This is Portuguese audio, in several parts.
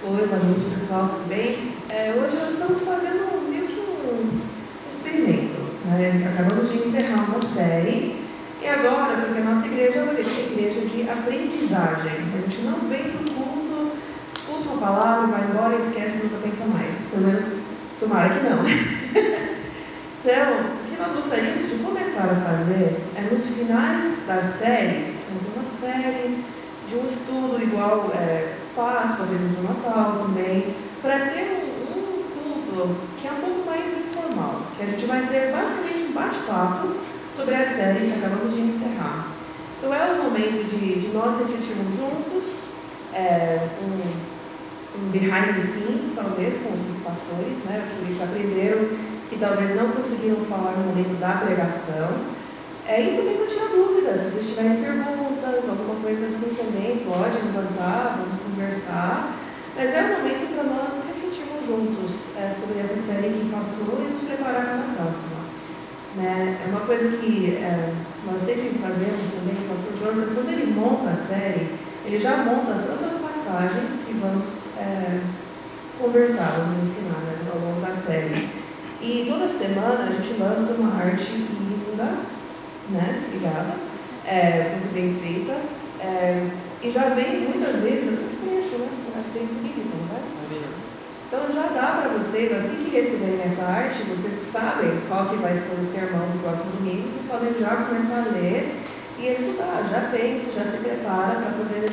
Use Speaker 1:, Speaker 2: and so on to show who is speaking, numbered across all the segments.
Speaker 1: Oi, boa noite, pessoal, tudo bem? Hoje nós estamos fazendo meio que um experimento, né? Acabamos de encerrar uma série e agora, porque a nossa igreja é uma igreja de aprendizagem, a gente não vem para o culto, escuta uma palavra, vai embora e esquece e nunca pensa mais. Pelo menos, tomara que não. Então, o que nós gostaríamos de começar a fazer é nos finais das séries, uma série de um estudo igual Páscoa, às vezes o Natal também, para ter um culto que é um pouco mais informal, que a gente vai ter basicamente um bate-papo sobre a série que acabamos de encerrar. Então é o momento de nós refletirmos juntos, um behind the scenes, talvez, com os pastores, né, que eles aprenderam, que talvez não conseguiram falar no momento da pregação. E também para tirar dúvidas, se vocês tiverem perguntas, alguma coisa assim também, pode levantar, vamos conversar. Mas é o momento para nós refletirmos juntos sobre essa série que passou e nos preparar para a próxima. Né? É uma coisa que nós sempre fazemos também, o pastor Jordan, quando ele monta a série, ele já monta todas as passagens que vamos conversar, vamos ensinar, né, ao longo da série. E toda semana a gente lança uma arte linda, né? Obrigada, muito bem feita, e já vem muitas vezes um trecho, né? Tem esse vídeo, não é? Então já dá para vocês, assim que receberem essa arte, vocês sabem qual que vai ser o sermão do próximo domingo, vocês podem já começar a ler e estudar, já pensa, já se prepara para poder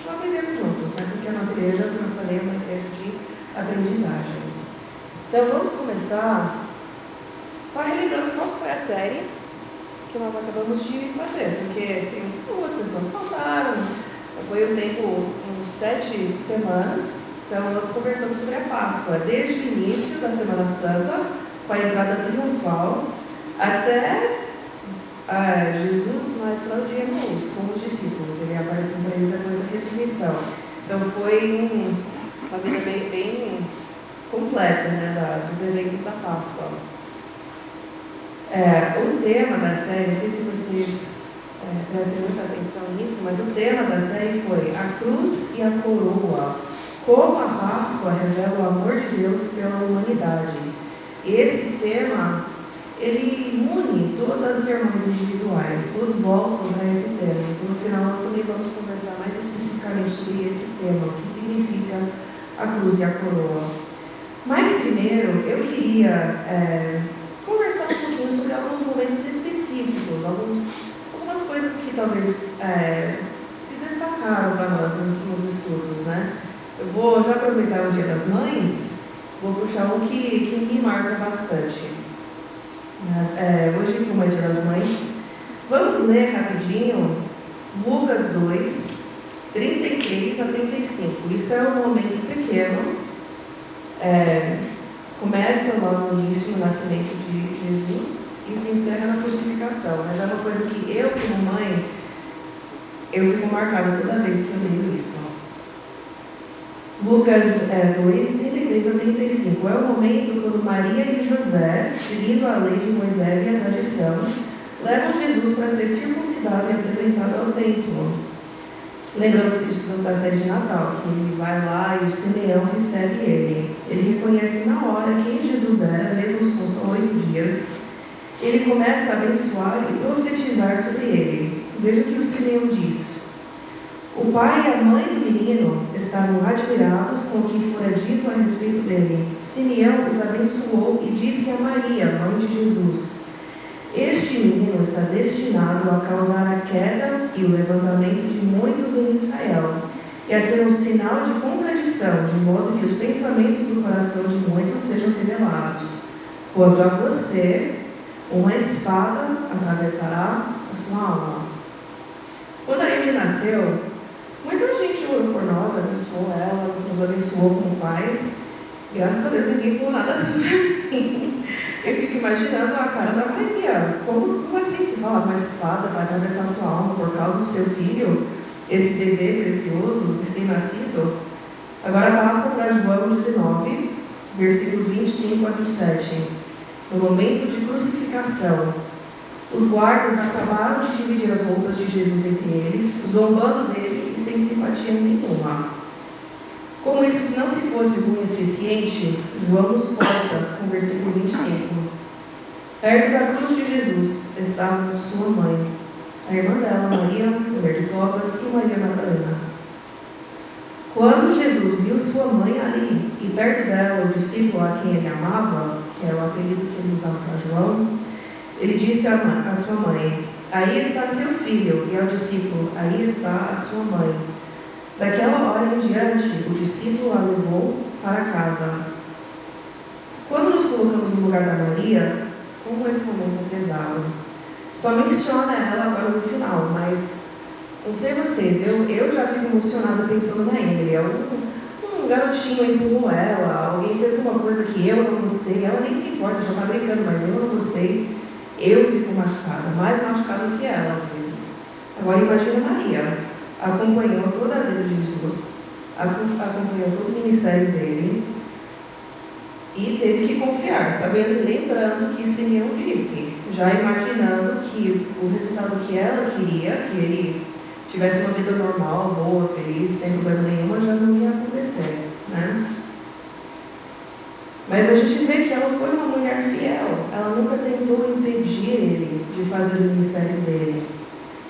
Speaker 1: aprender juntos, né? Porque a nossa igreja, como eu falei, é uma igreja de aprendizagem. Então vamos começar só relembrando qual foi a série que nós acabamos de fazer, porque tem algumas pessoas que faltaram, foi um tempo, uns 7 semanas, então nós conversamos sobre a Páscoa, desde o início da Semana Santa, com a entrada triunfal, até Jesus na estrada de Emaús, com os discípulos, ele apareceu para eles depois da ressurreição. Então foi uma vida bem completa, né, dos eventos da Páscoa. O tema da série, não sei se vocês prestem muita atenção nisso, mas o tema da série foi a cruz e a coroa, como a Páscoa revela o amor de Deus pela humanidade. Esse tema, ele une todas as sermões individuais, todos voltam para esse tema. Então, no final, nós também vamos conversar mais especificamente sobre esse tema, o que significa a cruz e a coroa. Mas primeiro, eu queria conversar um pouquinho sobre alguns momentos específicos, algumas coisas que talvez se destacaram para nós nos estudos, né? Eu vou já aproveitar o Dia das Mães, vou puxar um que me marca bastante. Hoje, como é Dia das Mães, vamos ler rapidinho Lucas 2, 33 a 35. Isso é um momento pequeno. Começa lá no início, no nascimento de Jesus e se encerra na crucificação. Mas é uma coisa que eu, como mãe, eu fico marcada toda vez que eu leio isso. Lucas 2, 33 a 35. É o momento quando Maria e José, seguindo a lei de Moisés e a tradição, levam Jesus para ser circuncidado e apresentado ao templo. Lembramos disso da série de Natal, que ele vai lá e o Simeão recebe ele. Ele reconhece na hora quem Jesus era, mesmo com só 8 dias. Ele começa a abençoar e profetizar sobre ele. Veja o que o Simeão diz. O pai e a mãe do menino estavam admirados com o que fora dito a respeito dele. Simeão os abençoou e disse a Maria, mãe de Jesus: este menino está destinado a causar a queda e o levantamento de muitos em Israel, e a ser um sinal de contradição, de modo que os pensamentos do coração de muitos sejam revelados. Quanto a você, uma espada atravessará a sua alma. Quando ele nasceu, muita gente orou por nós, abençoou ela, nos abençoou como pais. Graças a Deus ninguém falou nada assim para mim. Eu fico imaginando a cara da Maria. Como assim se fala uma espada vai atravessar sua alma por causa do seu filho, esse bebê precioso, recém-nascido? Agora passa para João 19, versículos 25 a 27. No momento de crucificação, os guardas acabaram de dividir as roupas de Jesus entre eles, zombando dele e sem simpatia nenhuma. Como isso não se fosse ruim o suficiente, João nos conta com o versículo 25. Perto da cruz de Jesus estavam sua mãe, a irmã dela, Maria, mulher de Clopas, e Maria Madalena. Quando Jesus viu sua mãe ali, e perto dela o discípulo a quem ele amava, que era o apelido que ele usava para João, ele disse à sua mãe: aí está seu filho, e ao discípulo: aí está a sua mãe. Daquela hora em diante, o discípulo a levou para casa. Quando nos colocamos no lugar da Maria, como esse momento é pesado. Só menciona ela agora no final, mas não sei vocês, eu já fico emocionada pensando na Emily. Um garotinho empurrou ela, alguém fez uma coisa que eu não gostei, ela nem se importa, já está brincando, mas eu não gostei. Eu fico machucada, mais machucada do que ela às vezes. Agora imagina Maria, acompanhou toda a vida de Jesus, acompanhou todo o ministério dele e teve que confiar, sabendo, lembrando que Simeão disse, já imaginando que o resultado que ela queria, que ele tivesse uma vida normal, boa, feliz, sem problema nenhum, já não ia acontecer, né? Mas a gente vê que ela foi uma mulher fiel, ela nunca tentou impedir ele de fazer o ministério dele.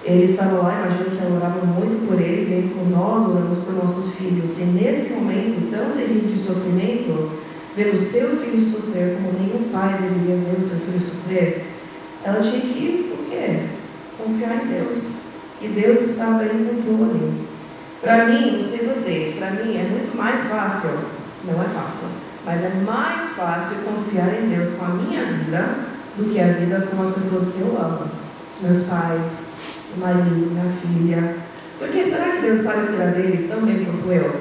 Speaker 1: Ele estava lá, imagino que ela orava muito por ele, bem como nós oramos por nossos filhos. E nesse momento tão terrível de sofrimento, ver o seu filho sofrer como nenhum pai deveria ver o seu filho sofrer, ela tinha que, o quê? Confiar em Deus. Que Deus estava em controle. Para mim, não sei vocês, para mim é muito mais fácil, não é fácil, mas é mais fácil confiar em Deus com a minha vida do que a vida com as pessoas que eu amo. Os meus pais, o marido, minha filha. Porque será que Deus sabe cuidar deles tão bem quanto eu?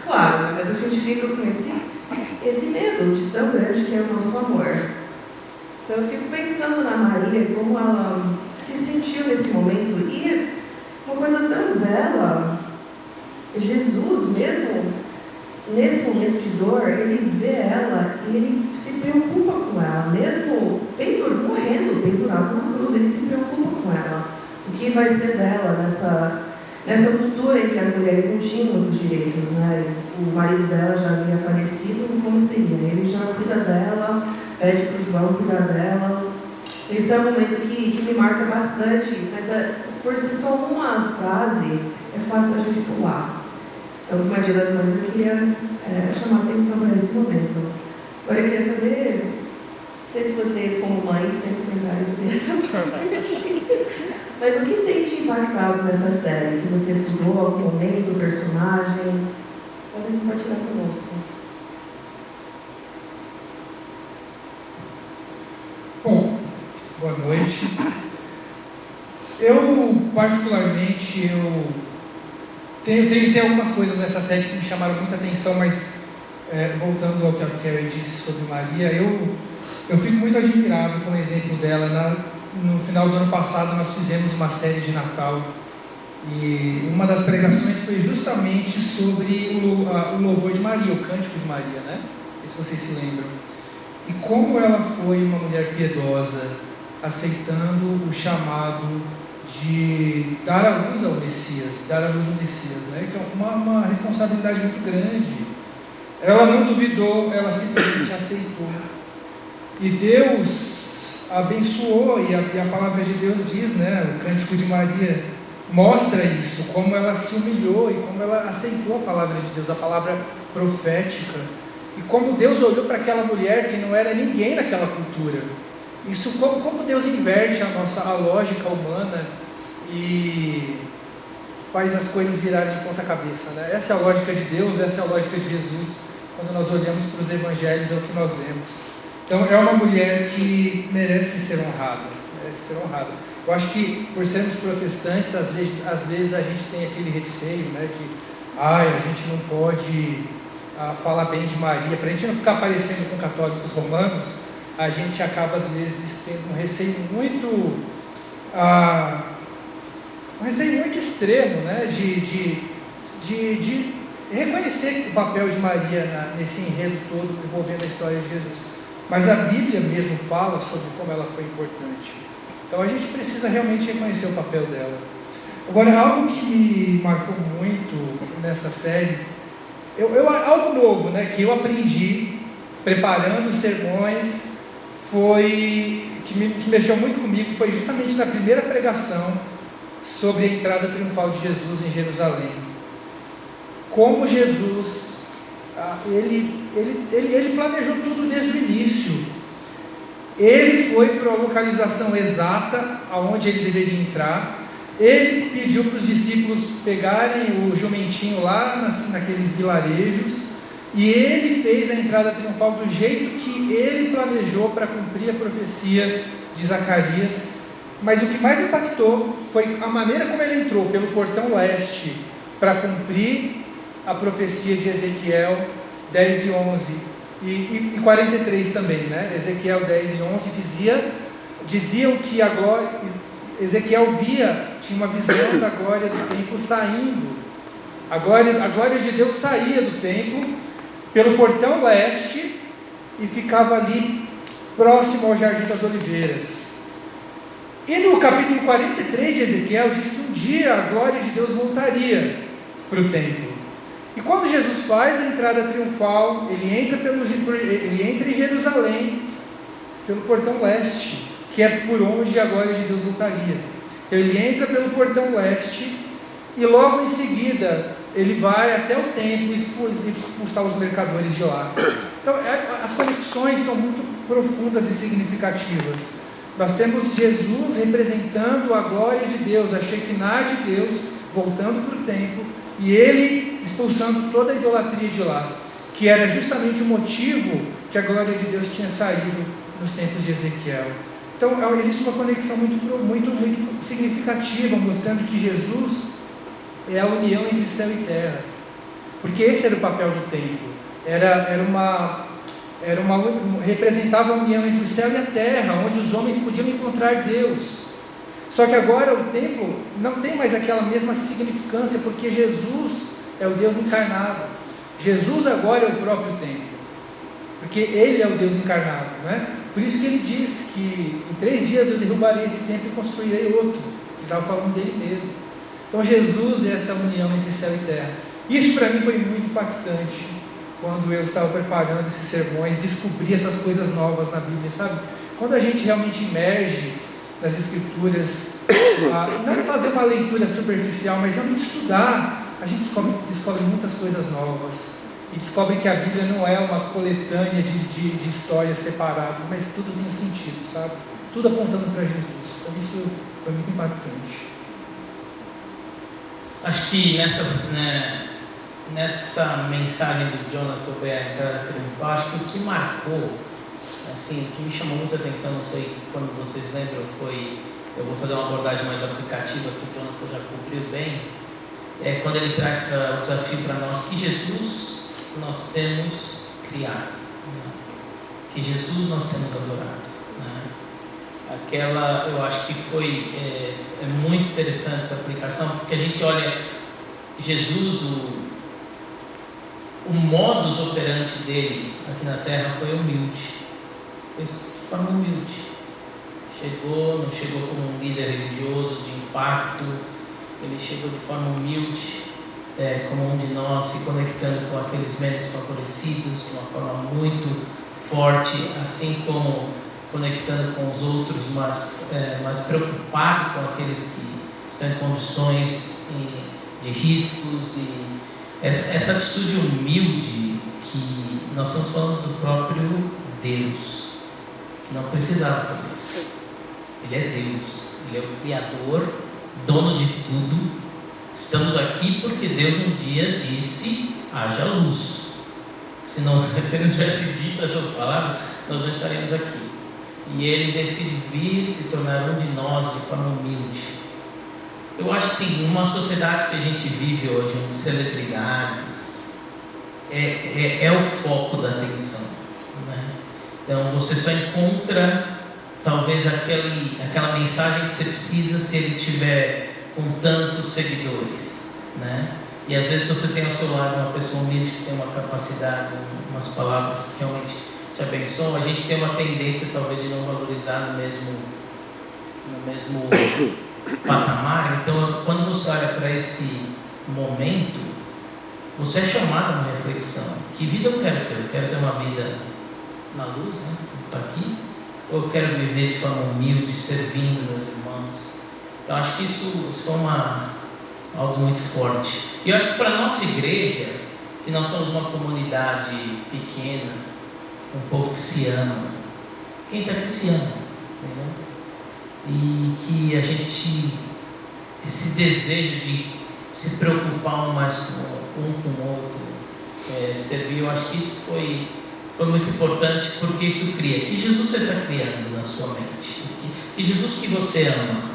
Speaker 1: Claro, mas a gente fica com esse medo de tão grande que é o nosso amor. Então eu fico pensando na Maria, como ela se sentiu nesse momento. E uma coisa tão bela, Jesus mesmo, nesse momento de dor, ele vê ela e ele se preocupa com ela, mesmo morrendo, pendurado numa cruz, ele se preocupa com ela. O que vai ser dela nessa cultura em que as mulheres não tinham muitos direitos, né? O marido dela já havia falecido, como seria? Ele já cuida dela, pede para o João cuidar dela. Esse é um momento que me marca bastante, mas por si só uma frase é fácil a gente pular. Então, como é Dia das Mães, eu queria chamar a atenção para esse momento. Agora, eu queria saber, não sei se vocês, como mães, têm comentários dessa parte, mas o que tem te impactado nessa série? Que você estudou, algum momento, personagem? Podem compartilhar conosco.
Speaker 2: Bom, boa noite. Eu, particularmente, tem algumas coisas nessa série que me chamaram muita atenção, mas voltando ao que a Carrie disse sobre Maria, eu fico muito admirado com o exemplo dela. No final do ano passado nós fizemos uma série de Natal e uma das pregações foi justamente sobre o louvor de Maria, o cântico de Maria, né? Não sei se vocês se lembram. E como ela foi uma mulher piedosa, aceitando o chamado de dar à luz ao Messias, né? Que é uma responsabilidade muito grande. Ela não duvidou, ela simplesmente aceitou. E Deus abençoou, e a palavra de Deus diz, né? O cântico de Maria mostra isso, como ela se humilhou e como ela aceitou a palavra de Deus, a palavra profética. E como Deus olhou para aquela mulher que não era ninguém naquela cultura. Isso, como Deus inverte a lógica humana e faz as coisas virarem de ponta cabeça, né? Essa é a lógica de Deus, essa é a lógica de Jesus. Quando nós olhamos para os evangelhos, é o que nós vemos. Então, é uma mulher que merece ser honrada. Eu acho que, por sermos protestantes, às vezes a gente tem aquele receio, né? A gente não pode falar bem de Maria. Para a gente não ficar parecendo com católicos romanos, a gente acaba, às vezes, tendo um receio muito extremo, né? De reconhecer o papel de Maria nesse enredo todo envolvendo a história de Jesus. Mas a Bíblia mesmo fala sobre como ela foi importante. Então a gente precisa realmente reconhecer o papel dela. Agora, algo que me marcou muito nessa série algo novo, né, que eu aprendi preparando sermões, que mexeu muito comigo, foi justamente na primeira pregação sobre a entrada triunfal de Jesus em Jerusalém. Como Jesus, ele planejou tudo desde o início. Ele foi para a localização exata aonde ele deveria entrar. Ele pediu para os discípulos pegarem o jumentinho lá naqueles vilarejos, e ele fez a entrada triunfal do jeito que ele planejou para cumprir a profecia de Zacarias. Mas o que mais impactou foi a maneira como ele entrou pelo portão leste para cumprir a profecia de Ezequiel 10 e 11 e 43 também, né? Ezequiel 10 e 11 diziam que a glória, Ezequiel tinha uma visão da glória do templo saindo. A glória de Deus saía do templo pelo portão leste e ficava ali próximo ao Jardim das Oliveiras. E no capítulo 43 de Ezequiel diz que um dia a glória de Deus voltaria para o templo. E quando Jesus faz a entrada triunfal, ele entra em Jerusalém pelo portão leste, que é por onde a glória de Deus voltaria. Então ele entra pelo portão leste e logo em seguida ele vai até o templo expulsar os mercadores de lá. Então as conexões são muito profundas e significativas. Nós temos Jesus representando a glória de Deus, a Shekinah de Deus, voltando para o templo, e ele expulsando toda a idolatria de lá, que era justamente o motivo que a glória de Deus tinha saído nos tempos de Ezequiel. Então existe uma conexão muito significativa, mostrando que Jesus é a união entre céu e terra, porque esse era o papel do templo, representava a união entre o céu e a terra, onde os homens podiam encontrar Deus. Só que agora o templo não tem mais aquela mesma significância, porque Jesus é o Deus encarnado. Jesus agora é o próprio templo, porque Ele é o Deus encarnado, né? Por isso que Ele diz que em 3 dias eu derrubarei esse templo e construirei outro. Ele estava falando dele mesmo. Então Jesus é essa união entre céu e terra. Isso para mim foi muito impactante quando eu estava preparando esses sermões, descobri essas coisas novas na Bíblia, sabe? Quando a gente realmente emerge nas Escrituras, não fazer uma leitura superficial, mas realmente estudar, a gente descobre muitas coisas novas, e descobre que a Bíblia não é uma coletânea de histórias separadas, mas tudo tem um sentido, sabe? Tudo apontando para Jesus. Então isso foi muito impactante.
Speaker 3: Acho que nessa mensagem do Jonas sobre a entrada triunfal, acho que o que marcou, assim, o que me chamou muita atenção, não sei quando vocês lembram, eu vou fazer uma abordagem mais aplicativa, que o Jonathan já cumpriu bem, quando ele traz o desafio para nós que Jesus nós temos criado, né? Que Jesus nós temos adorado, né? Eu acho que é muito interessante essa aplicação, porque a gente olha Jesus, o modus operandi dele aqui na terra foi humilde, foi de forma humilde. Não chegou como um líder religioso de impacto, ele chegou de forma humilde, como um de nós, se conectando com aqueles menos favorecidos de uma forma muito forte, assim como conectando com os outros, mas preocupado com aqueles que estão em condições de riscos, e essa atitude humilde, que nós estamos falando do próprio Deus, que não precisava fazer isso. Ele é Deus, Ele é o Criador, dono de tudo. Estamos aqui porque Deus um dia disse: haja luz. Se Ele não tivesse dito essas palavras, nós não estaríamos aqui. E Ele decide vir se tornar um de nós de forma humilde. Eu acho assim, numa sociedade que a gente vive hoje, onde celebridades é o foco da atenção, né? Então você só encontra talvez aquela mensagem que você precisa se ele tiver com tantos seguidores, né? E às vezes você tem ao seu lado uma pessoa humilde que tem uma capacidade, umas palavras que realmente te abençoam. A gente tem uma tendência talvez de não valorizar no mesmo patamar. Então quando você olha para esse momento, Você é chamado a uma reflexão. Que vida eu quero ter? Eu quero ter uma vida na luz, né? Está aqui. Ou eu quero viver de forma humilde, servindo meus irmãos? Então acho que isso foi algo muito forte. E eu acho que para a nossa igreja, que nós somos uma comunidade pequena, um povo que se ama, quem está aqui se ama, entendeu? E que a gente, esse desejo de se preocupar um mais com o outro, servir, eu acho que isso foi muito importante, porque isso cria. Que Jesus você está criando na sua mente? Que Jesus que você ama?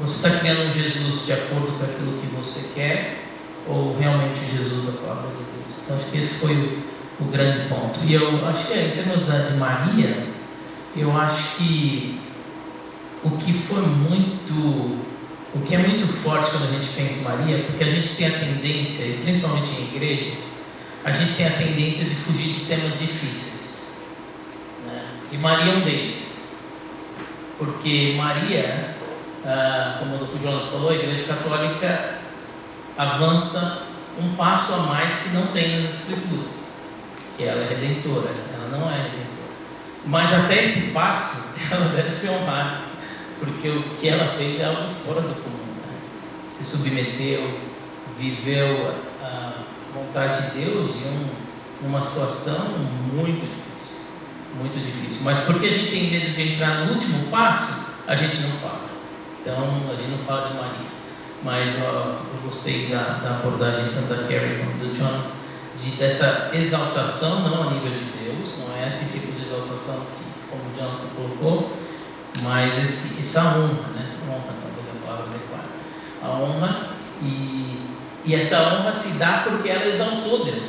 Speaker 3: Você está criando um Jesus de acordo com aquilo que você quer, ou realmente o Jesus da palavra de Deus? Então acho que esse foi o grande ponto. E eu acho que em termos de Maria, eu acho que o que é muito forte quando a gente pensa em Maria, porque a gente tem a tendência, e principalmente em igrejas, a gente tem a tendência de fugir de temas difíceis, né? E Maria é um deles, porque Maria, como o Jonas falou, a Igreja Católica avança um passo a mais que não tem nas Escrituras, que ela é redentora, ela não é redentora, mas até esse passo ela deve ser honrada, porque o que ela fez é algo fora do comum, né? Se submeteu, viveu a vontade de Deus em uma situação muito difícil, mas porque a gente tem medo de entrar no último passo, a gente não fala. Então a gente não fala de Maria, mas eu gostei da abordagem tanto da Carrie como do John, dessa exaltação, não a nível de Deus, não é esse tipo de exaltação que, como o Jonathan colocou, mas essa honra, né? Honra, talvez a palavra adequada. A honra, e essa honra se dá porque ela exaltou Deus,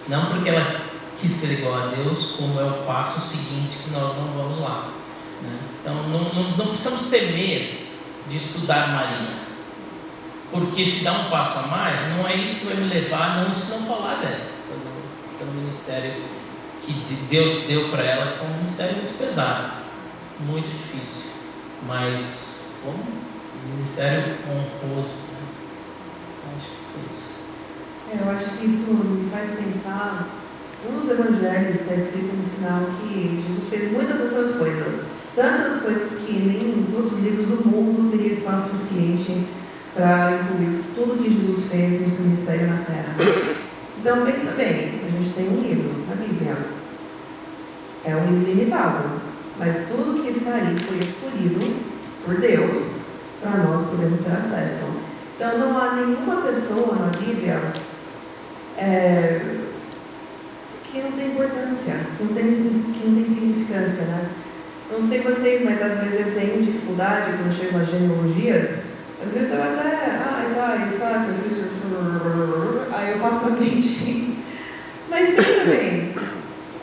Speaker 3: não porque ela quis ser igual a Deus, como é o passo seguinte que nós não vamos lá, né? Então não precisamos temer de estudar Maria, porque se dá um passo a mais, não é isso que vai me levar, isso não falar dela, pelo ministério que Deus deu para ela, que foi um ministério muito pesado, muito difícil, mas foi um ministério honroso, né? Acho que foi isso.
Speaker 1: Eu acho que isso me faz pensar, nos evangelhos está escrito no final que Jesus fez muitas outras coisas, tantas coisas que nem em todos os livros do mundo teria espaço suficiente para incluir tudo que Jesus fez no seu ministério na Terra. Então pensa bem, a gente tem um livro, a Bíblia, é um livro limitado, mas tudo que está aí foi escolhido por Deus para nós podermos ter acesso. Então não há nenhuma pessoa na Bíblia que não tem importância, que não tem significância, né? Não sei vocês, mas às vezes eu tenho dificuldade quando chego às genealogias. Às vezes eu até, Isaac, eu fiz, aí eu passo para frente. Mas pensa bem,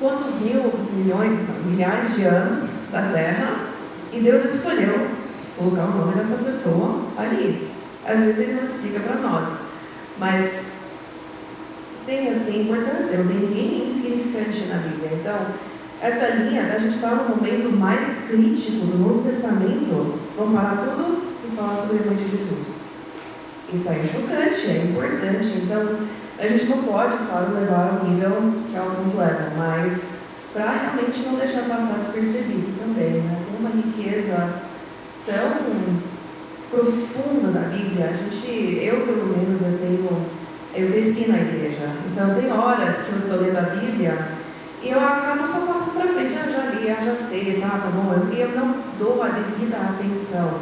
Speaker 1: quantos milhares de anos da Terra, e Deus escolheu colocar o nome dessa pessoa ali. Às vezes ele não explica para nós, mas tem importância, não tem ninguém insignificante na Bíblia. Então, essa linha, a gente está no momento mais crítico do Novo Testamento, vamos parar tudo e falar sobre a mãe de Jesus. Isso aí é chocante, é importante. Então, a gente não pode, claro, levar ao nível que alguns levam, mas para realmente não deixar passar despercebido também, né? Tem uma riqueza tão profunda da Bíblia. Eu pelo menos, eu cresci na igreja, então tem horas que eu estou lendo a Bíblia e eu acabo só passando para frente, já li, já sei, tá bom, eu não dou a devida atenção.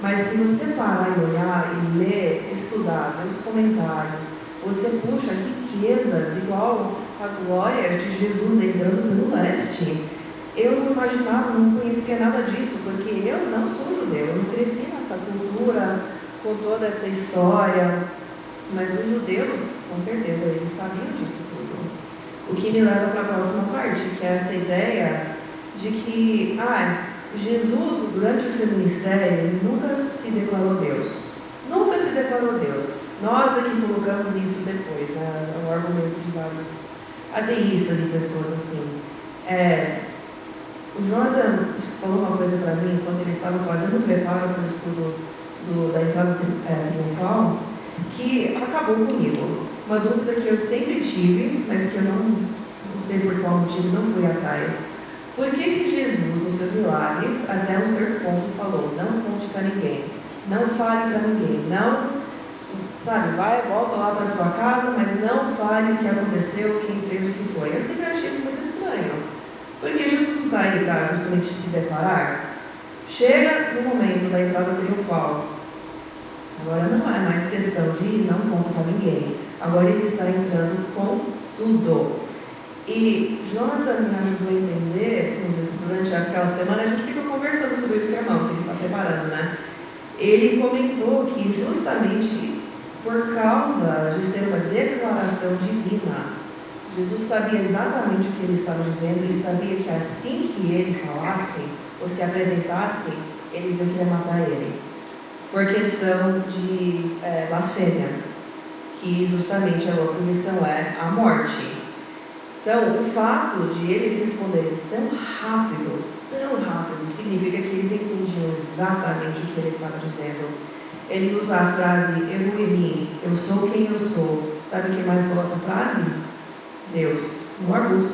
Speaker 1: Mas se você parar e olhar e ler, estudar, ver os comentários, você puxa riquezas, igual a glória de Jesus entrando pelo leste. Eu não imaginava, não conhecia nada disso, porque eu não sou judeu, eu não cresci nessa cultura, com toda essa história, mas os judeus, com certeza, eles sabiam disso tudo. O que me leva para a próxima parte, que é essa ideia de que, Jesus, durante o seu ministério, ele nunca se declarou Deus. Nunca se declarou Deus. Nós é que colocamos isso depois, né? É um argumento de vários ateístas e pessoas assim. O Jordan falou uma coisa para mim, quando ele estava fazendo o preparo para o estudo da entrada triunfal, que acabou comigo. uma dúvida que eu sempre tive, mas que eu não sei por qual motivo não fui atrás. Por que Jesus, nos seus milagres, até um certo ponto falou, não conte para ninguém, não fale para ninguém, não, sabe, vai, volta lá para sua casa, mas não fale o que aconteceu, quem fez o que foi. Eu sempre achei isso muito estranho. Porque Jesus não está aí para justamente se declarar. Chega no momento da entrada triunfal. Agora não é mais questão de não conta para ninguém. Agora ele está entrando com tudo. E Jonathan me ajudou a entender, durante aquela semana, a gente fica conversando sobre o sermão que ele está preparando, né? Ele comentou que justamente por causa de ser uma declaração divina, Jesus sabia exatamente o que ele estava dizendo, ele sabia que assim que ele falasse, ou se apresentasse, eles iam querer matar ele. Por questão de blasfêmia, que justamente a punição é a morte. Então, o fato de eles responderem tão rápido, significa que eles entendiam exatamente o que ele estava dizendo. Ele usa a frase, eu em mim, eu sou quem eu sou. Sabe quem mais falou essa frase? Deus. No arbusto,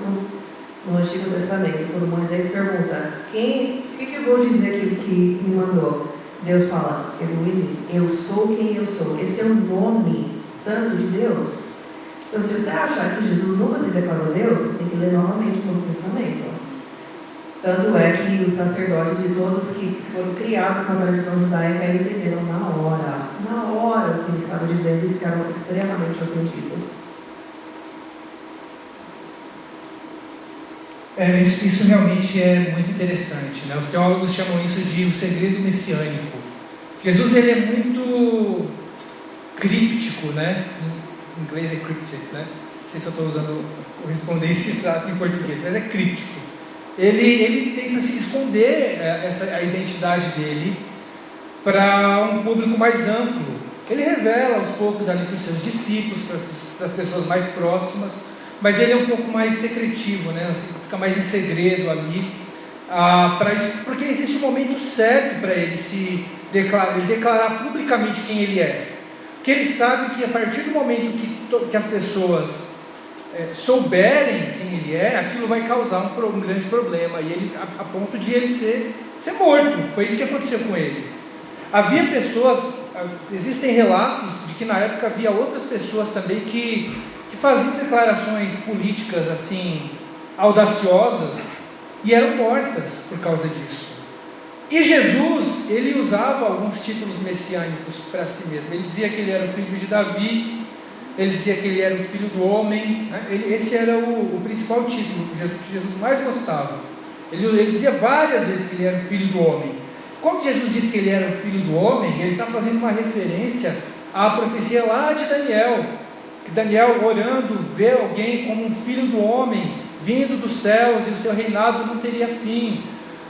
Speaker 1: no Antigo Testamento, quando Moisés pergunta, o que eu vou dizer aquilo que me mandou? Deus fala, eu em mim, eu sou quem eu sou. Esse é o nome santo de Deus. Então, se você achar que Jesus nunca se declarou Deus, você tem que ler novamente o Novo Testamento. Tanto é que os sacerdotes e todos que foram criados na tradição judaica entenderam na hora o que ele estava dizendo e ficaram extremamente ofendidos.
Speaker 2: Isso realmente é muito interessante, né? Os teólogos chamam isso de o segredo messiânico. Jesus ele é muito críptico, né? Em inglês é cryptic, né? Não sei se eu estou usando correspondência exata em português, mas é críptico. Ele tenta se esconder a identidade dele para um público mais amplo. Ele revela aos poucos ali para os seus discípulos, para as pessoas mais próximas, mas ele é um pouco mais secretivo, né? Fica mais em segredo ali, porque existe um momento certo para ele declarar publicamente quem ele é. Porque ele sabe que a partir do momento que as pessoas souberem quem ele é, aquilo vai causar um grande problema, e ele, a ponto de ele ser morto. Foi isso que aconteceu com ele. Havia pessoas, existem relatos de que na época havia outras pessoas também que faziam declarações políticas assim, audaciosas, e eram mortas por causa disso. E Jesus, ele usava alguns títulos messiânicos para si mesmo. Ele dizia que ele era o filho de Davi, ele dizia que ele era o filho do homem, né? Esse era o principal título que Jesus mais gostava. Ele dizia várias vezes que ele era o filho do homem. Quando Jesus disse que ele era o filho do homem, ele está fazendo uma referência à profecia lá de Daniel, que Daniel, orando, vê alguém como um filho do homem, vindo dos céus, e o seu reinado não teria fim.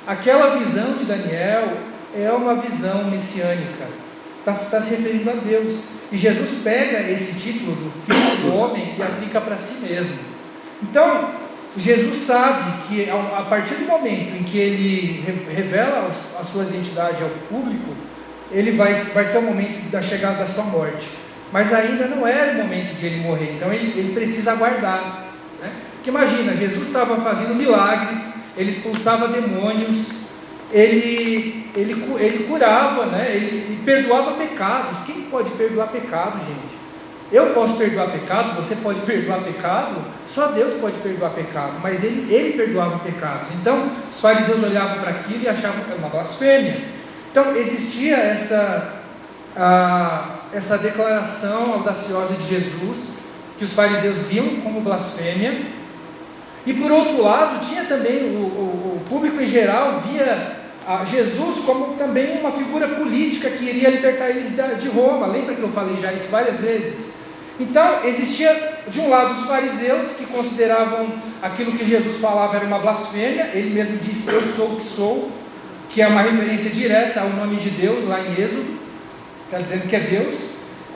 Speaker 2: Aquela visão de Daniel é uma visão messiânica, está se referindo a Deus. E Jesus pega esse título do filho do homem e aplica para si mesmo. Então, Jesus sabe que a partir do momento em que ele revela a sua identidade ao público, ele vai ser o momento da chegada da sua morte. Mas ainda não era o momento de ele morrer, então ele precisa aguardar, né? Porque imagina, Jesus estava fazendo milagres, ele expulsava demônios, ele curava, né? Ele perdoava pecados. Quem pode perdoar pecado, gente? Eu posso perdoar pecado, você pode perdoar pecado, só Deus pode perdoar pecado, mas ele perdoava pecados. Então os fariseus olhavam para aquilo e achavam que era uma blasfêmia. Então existia essa declaração audaciosa de Jesus, que os fariseus viam como blasfêmia, e por outro lado, tinha também o público em geral via Jesus como também uma figura política que iria libertar eles de Roma. Lembra que eu falei já isso várias vezes? Então, existia de um lado os fariseus, que consideravam aquilo que Jesus falava era uma blasfêmia. Ele mesmo disse, eu sou o que sou, que é uma referência direta ao nome de Deus, lá em Êxodo, está dizendo que é Deus.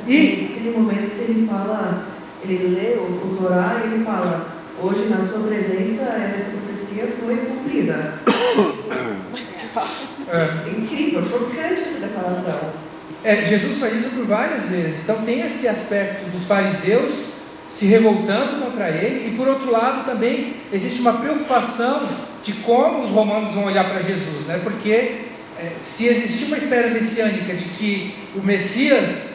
Speaker 2: E
Speaker 1: aquele momento que ele fala, ele lê o Torá e ele fala, hoje na sua presença essa profecia foi cumprida. É incrível, chocante essa declaração.
Speaker 2: Jesus faz isso por várias vezes. Então tem esse aspecto dos fariseus se revoltando contra ele, e por outro lado também existe uma preocupação de como os romanos vão olhar para Jesus, né? Porque se existia uma espera messiânica de que o Messias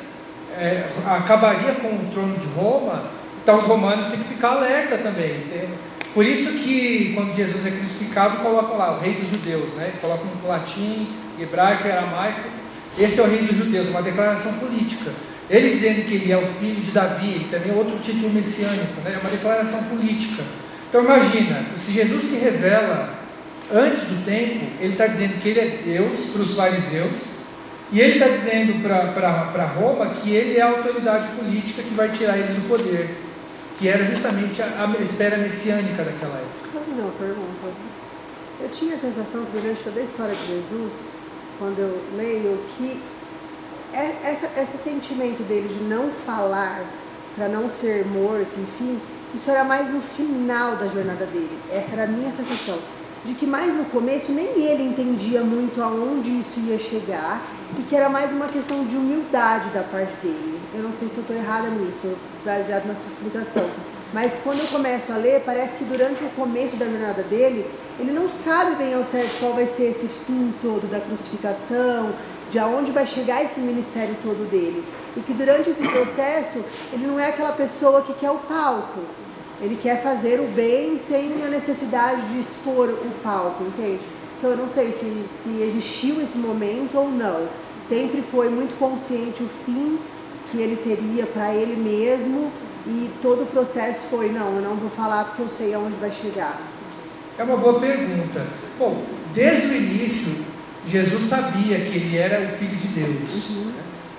Speaker 2: acabaria com o trono de Roma, então os romanos têm que ficar alerta também. Por isso que quando Jesus é crucificado, colocam lá o rei dos judeus, né? Colocam no latim, hebraico e aramaico, esse é o rei dos judeus, uma declaração política. Ele dizendo que ele é o filho de Davi, ele também é outro título messiânico, né? É uma declaração política. Então imagina, se Jesus se revela antes do tempo, ele está dizendo que ele é Deus para os fariseus, e ele está dizendo para Roma que ele é a autoridade política que vai tirar eles do poder, que era justamente a espera messiânica daquela época.
Speaker 4: Vou fazer uma pergunta. Eu tinha a sensação que durante toda a história de Jesus, quando eu leio, que esse sentimento dele de não falar para não ser morto, enfim, isso era mais no final da jornada dele. Essa era a minha sensação, de que mais no começo nem ele entendia muito aonde isso ia chegar, e que era mais uma questão de humildade da parte dele. Eu não sei se eu estou errada nisso, baseado na sua explicação, mas quando eu começo a ler, parece que durante o começo da jornada dele, ele não sabe bem ao certo qual vai ser esse fim todo da crucificação, de aonde vai chegar esse ministério todo dele, e que durante esse processo ele não é aquela pessoa que quer o palco, ele quer fazer o bem sem a necessidade de expor o palco, entende? Então eu não sei se existiu esse momento ou não, sempre foi muito consciente o fim que ele teria para ele mesmo, e todo o processo foi, não, eu não vou falar porque eu sei aonde vai chegar.
Speaker 2: É uma boa pergunta. Bom, desde o início, Jesus sabia que ele era o Filho de Deus.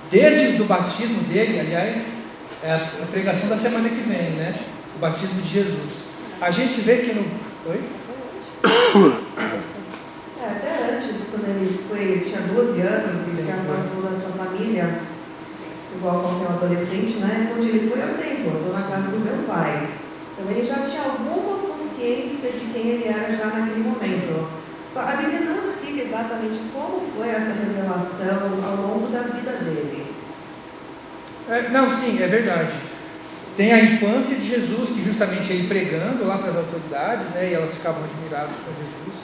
Speaker 2: Desde o batismo dele, aliás, é a pregação da semana que vem, né? O batismo de Jesus. A gente vê que no... Oi?
Speaker 1: Até antes, quando ele tinha 12 anos e se afastou da sua família, igual qualquer adolescente, né? Onde ele foi ao templo, eu estou na casa do meu pai. Então ele já tinha alguma consciência de quem ele era já naquele momento. Só a Bíblia não explica exatamente como foi essa revelação ao longo da vida dele.
Speaker 2: Não, sim, é verdade. Tem a infância de Jesus, que justamente ele pregando lá para as autoridades, né? E elas ficavam admiradas com Jesus.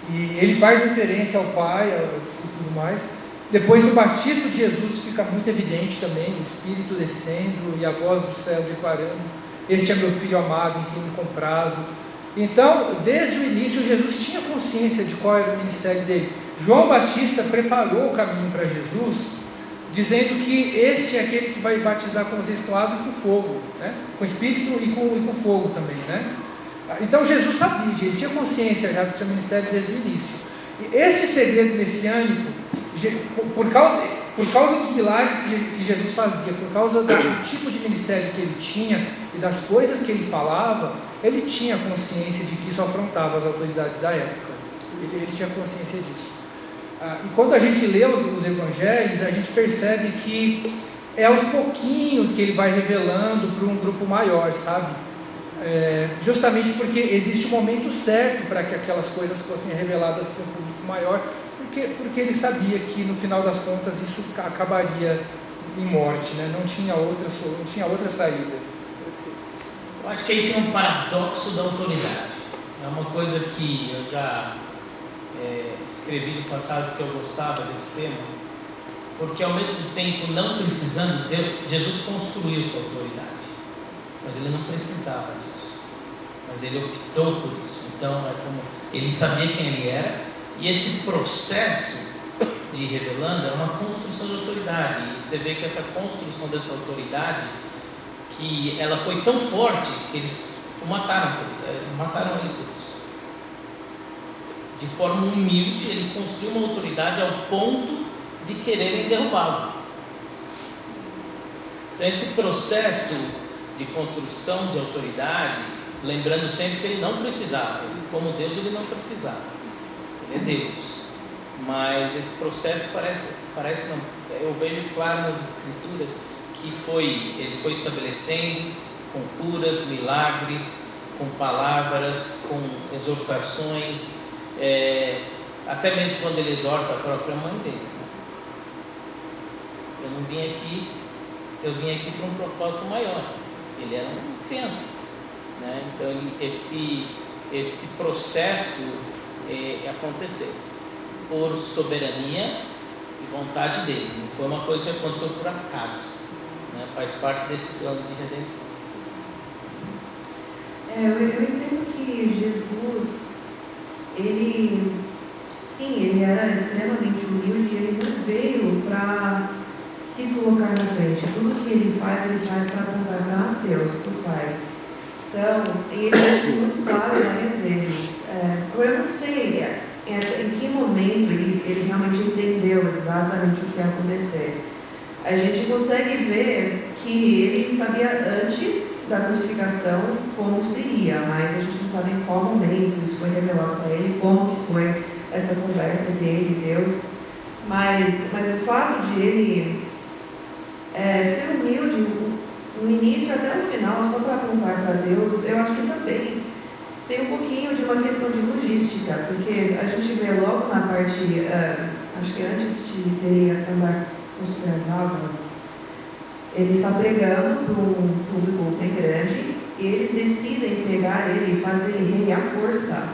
Speaker 2: E ele faz referência ao Pai e tudo mais. Depois do batismo de Jesus fica muito evidente também o Espírito descendo e a voz do céu declarando: este é meu Filho amado, em quem me comprazo. Então, desde o início, Jesus tinha consciência de qual era o ministério dele. João Batista preparou o caminho para Jesus, dizendo que este é aquele que vai batizar com vocês com água e com fogo, né? Com Espírito e com fogo também, né? Então Jesus sabia, ele tinha consciência já do seu ministério desde o início. E esse segredo messiânico, por causa dos milagres que Jesus fazia, por causa do tipo de ministério que ele tinha e das coisas que ele falava, ele tinha consciência de que isso afrontava as autoridades da época. Ele tinha consciência disso. E quando a gente lê os evangelhos, a gente percebe que é aos pouquinhos que ele vai revelando para um grupo maior, sabe? Justamente porque existe um momento certo para que aquelas coisas fossem reveladas para um público maior, porque ele sabia que no final das contas isso acabaria em morte, né? Não tinha outra saída.
Speaker 3: Eu acho que aí tem um paradoxo da autoridade. É uma coisa que eu já escrevi no passado, porque eu gostava desse tema, porque ao mesmo tempo, não precisando, Jesus construiu sua autoridade, mas ele não precisava disso, mas ele optou por isso. Então é como ele sabia quem ele era, e esse processo de ir revelando é uma construção de autoridade, e você vê que essa construção dessa autoridade, que ela foi tão forte que eles o mataram ele por isso. De forma humilde, ele construiu uma autoridade ao ponto de quererem derrubá-lo. Então esse processo de construção de autoridade, lembrando sempre que ele não precisava, como Deus ele não precisava, ele é Deus, mas esse processo parece não, eu vejo claro nas escrituras que ele foi estabelecendo com curas, milagres, com palavras, com exortações, até mesmo quando ele exorta a própria mãe dele. Eu vim aqui para um propósito maior. ele era uma criança, né? Então esse processo aconteceu por soberania e vontade dele, não foi uma coisa que aconteceu por acaso, né? Faz parte desse plano de redenção.
Speaker 1: Eu entendo que Jesus, ele era extremamente humilde e ele não veio para se colocar na frente. Tudo que ele faz para apontar para Deus, para o Pai. Então, ele deixa muito claro várias vezes. Eu não sei em que momento ele realmente entendeu exatamente o que ia acontecer. A gente consegue ver que ele sabia antes da crucificação como seria, mas a gente não sabe em qual momento isso foi revelado para ele, como que foi essa conversa dele e Deus. Mas o fato de ele ser humilde no início até no final, só para apontar para Deus, eu acho que também tem um pouquinho de uma questão de logística, porque a gente vê logo na parte, acho que antes de ele andar sobre as águas, ele está pregando para um público bem grande e eles decidem pegar ele e fazer ele rei à força.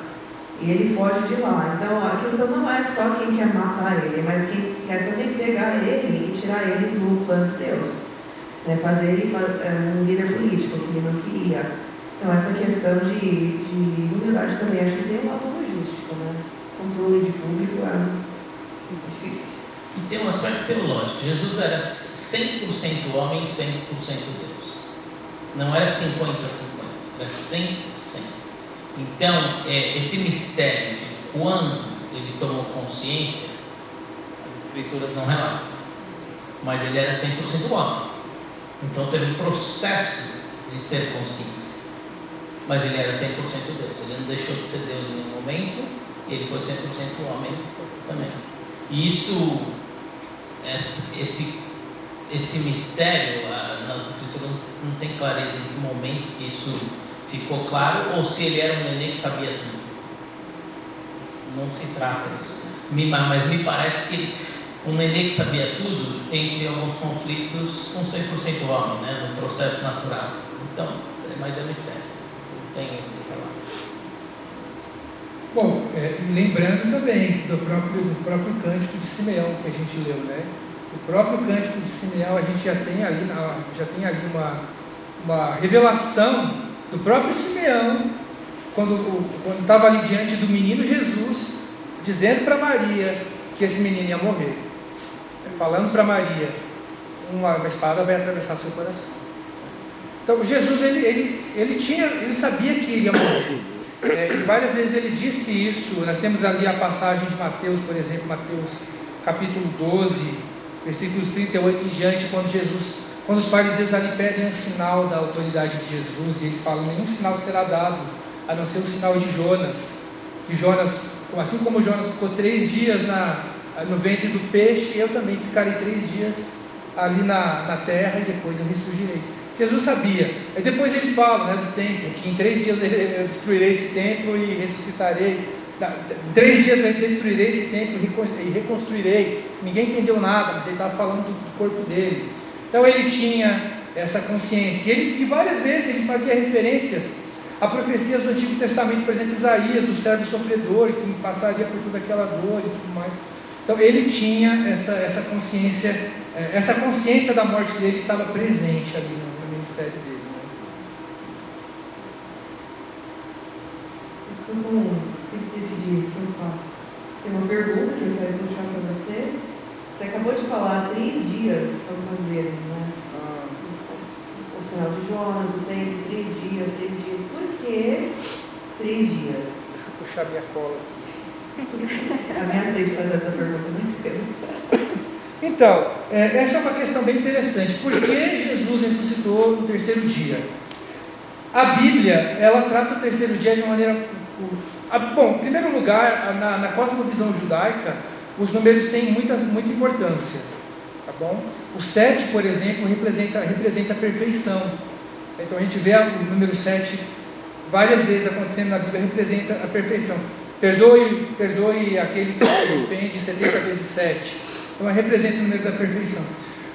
Speaker 1: E ele foge de lá. Então a questão não é só quem quer matar ele, mas quem quer também pegar ele e tirar ele do plano de Deus. Né? Fazer ele um líder político que ele não queria. Então essa questão de humildade também acho que tem um lado logístico, né? Controle de público é difícil.
Speaker 3: E tem um aspecto teológico. Jesus era 100% homem e 100% Deus. Não era 50-50, era 100%. Então, esse mistério de quando ele tomou consciência, as escrituras não relatam. Mas ele era 100% homem. Então teve um processo de ter consciência. Mas ele era 100% Deus. Ele não deixou de ser Deus em nenhum momento. E ele foi 100% homem também. E isso, esse mistério, nas escrituras não tem clareza em que momento que isso ficou claro, ou se ele era um neném que sabia tudo. Não se trata disso. Mas me parece que um neném que sabia tudo entre alguns conflitos com 100% homem, né, no processo natural. Então, mas é mistério. Não tem esse trabalho.
Speaker 2: Bom, lembrando também do próprio Cântico de Simeão que a gente leu, né? O próprio Cântico de Simeão a gente já tem ali uma revelação do próprio Simeão quando estava ali diante do menino Jesus, dizendo para Maria que esse menino ia morrer, falando para Maria, uma espada vai atravessar seu coração. Então Jesus ele sabia que ele ia morrer. E várias vezes ele disse isso. Nós temos ali a passagem de Mateus, por exemplo, Mateus capítulo 12, versículos 38 em diante, quando os fariseus ali pedem um sinal da autoridade de Jesus, e ele fala: nenhum sinal será dado, a não ser o sinal de Jonas, que Jonas, assim como Jonas ficou 3 dias no ventre do peixe, eu também ficarei 3 dias ali na terra e depois eu ressurgirei. Jesus sabia. Aí depois ele fala, né, do templo, que em 3 dias eu destruirei esse templo e ressuscitarei. Em 3 dias eu destruirei esse templo e reconstruirei. Ninguém entendeu nada, mas ele estava falando do corpo dele. Então ele tinha essa consciência. E várias vezes ele fazia referências a profecias do Antigo Testamento, por exemplo, Isaías, do servo sofredor, que passaria por toda aquela dor e tudo mais. Então ele tinha essa consciência da morte dele estava presente ali no ministério dele.
Speaker 1: Tem que decidir o que eu faço. Tem uma pergunta que eu quero puxar para você. Você acabou de falar 3 dias algumas vezes, né? O sinal de Jonas, o tempo, 3 dias. Por que 3 dias?
Speaker 2: Deixa eu puxar minha cola aqui.
Speaker 1: Ameacei de fazer essa pergunta mais cedo.
Speaker 2: Então, essa é uma questão bem interessante. Por que Jesus ressuscitou no 3º dia? A Bíblia, ela trata o 3º dia de uma maneira... Bom, em primeiro lugar, na cosmovisão judaica, os números têm muita importância, tá bom? O 7, por exemplo, representa a perfeição. Então a gente vê o número 7 várias vezes acontecendo na Bíblia, representa a perfeição. Perdoe aquele que se ofende 70 vezes 7. Então representa o número da perfeição.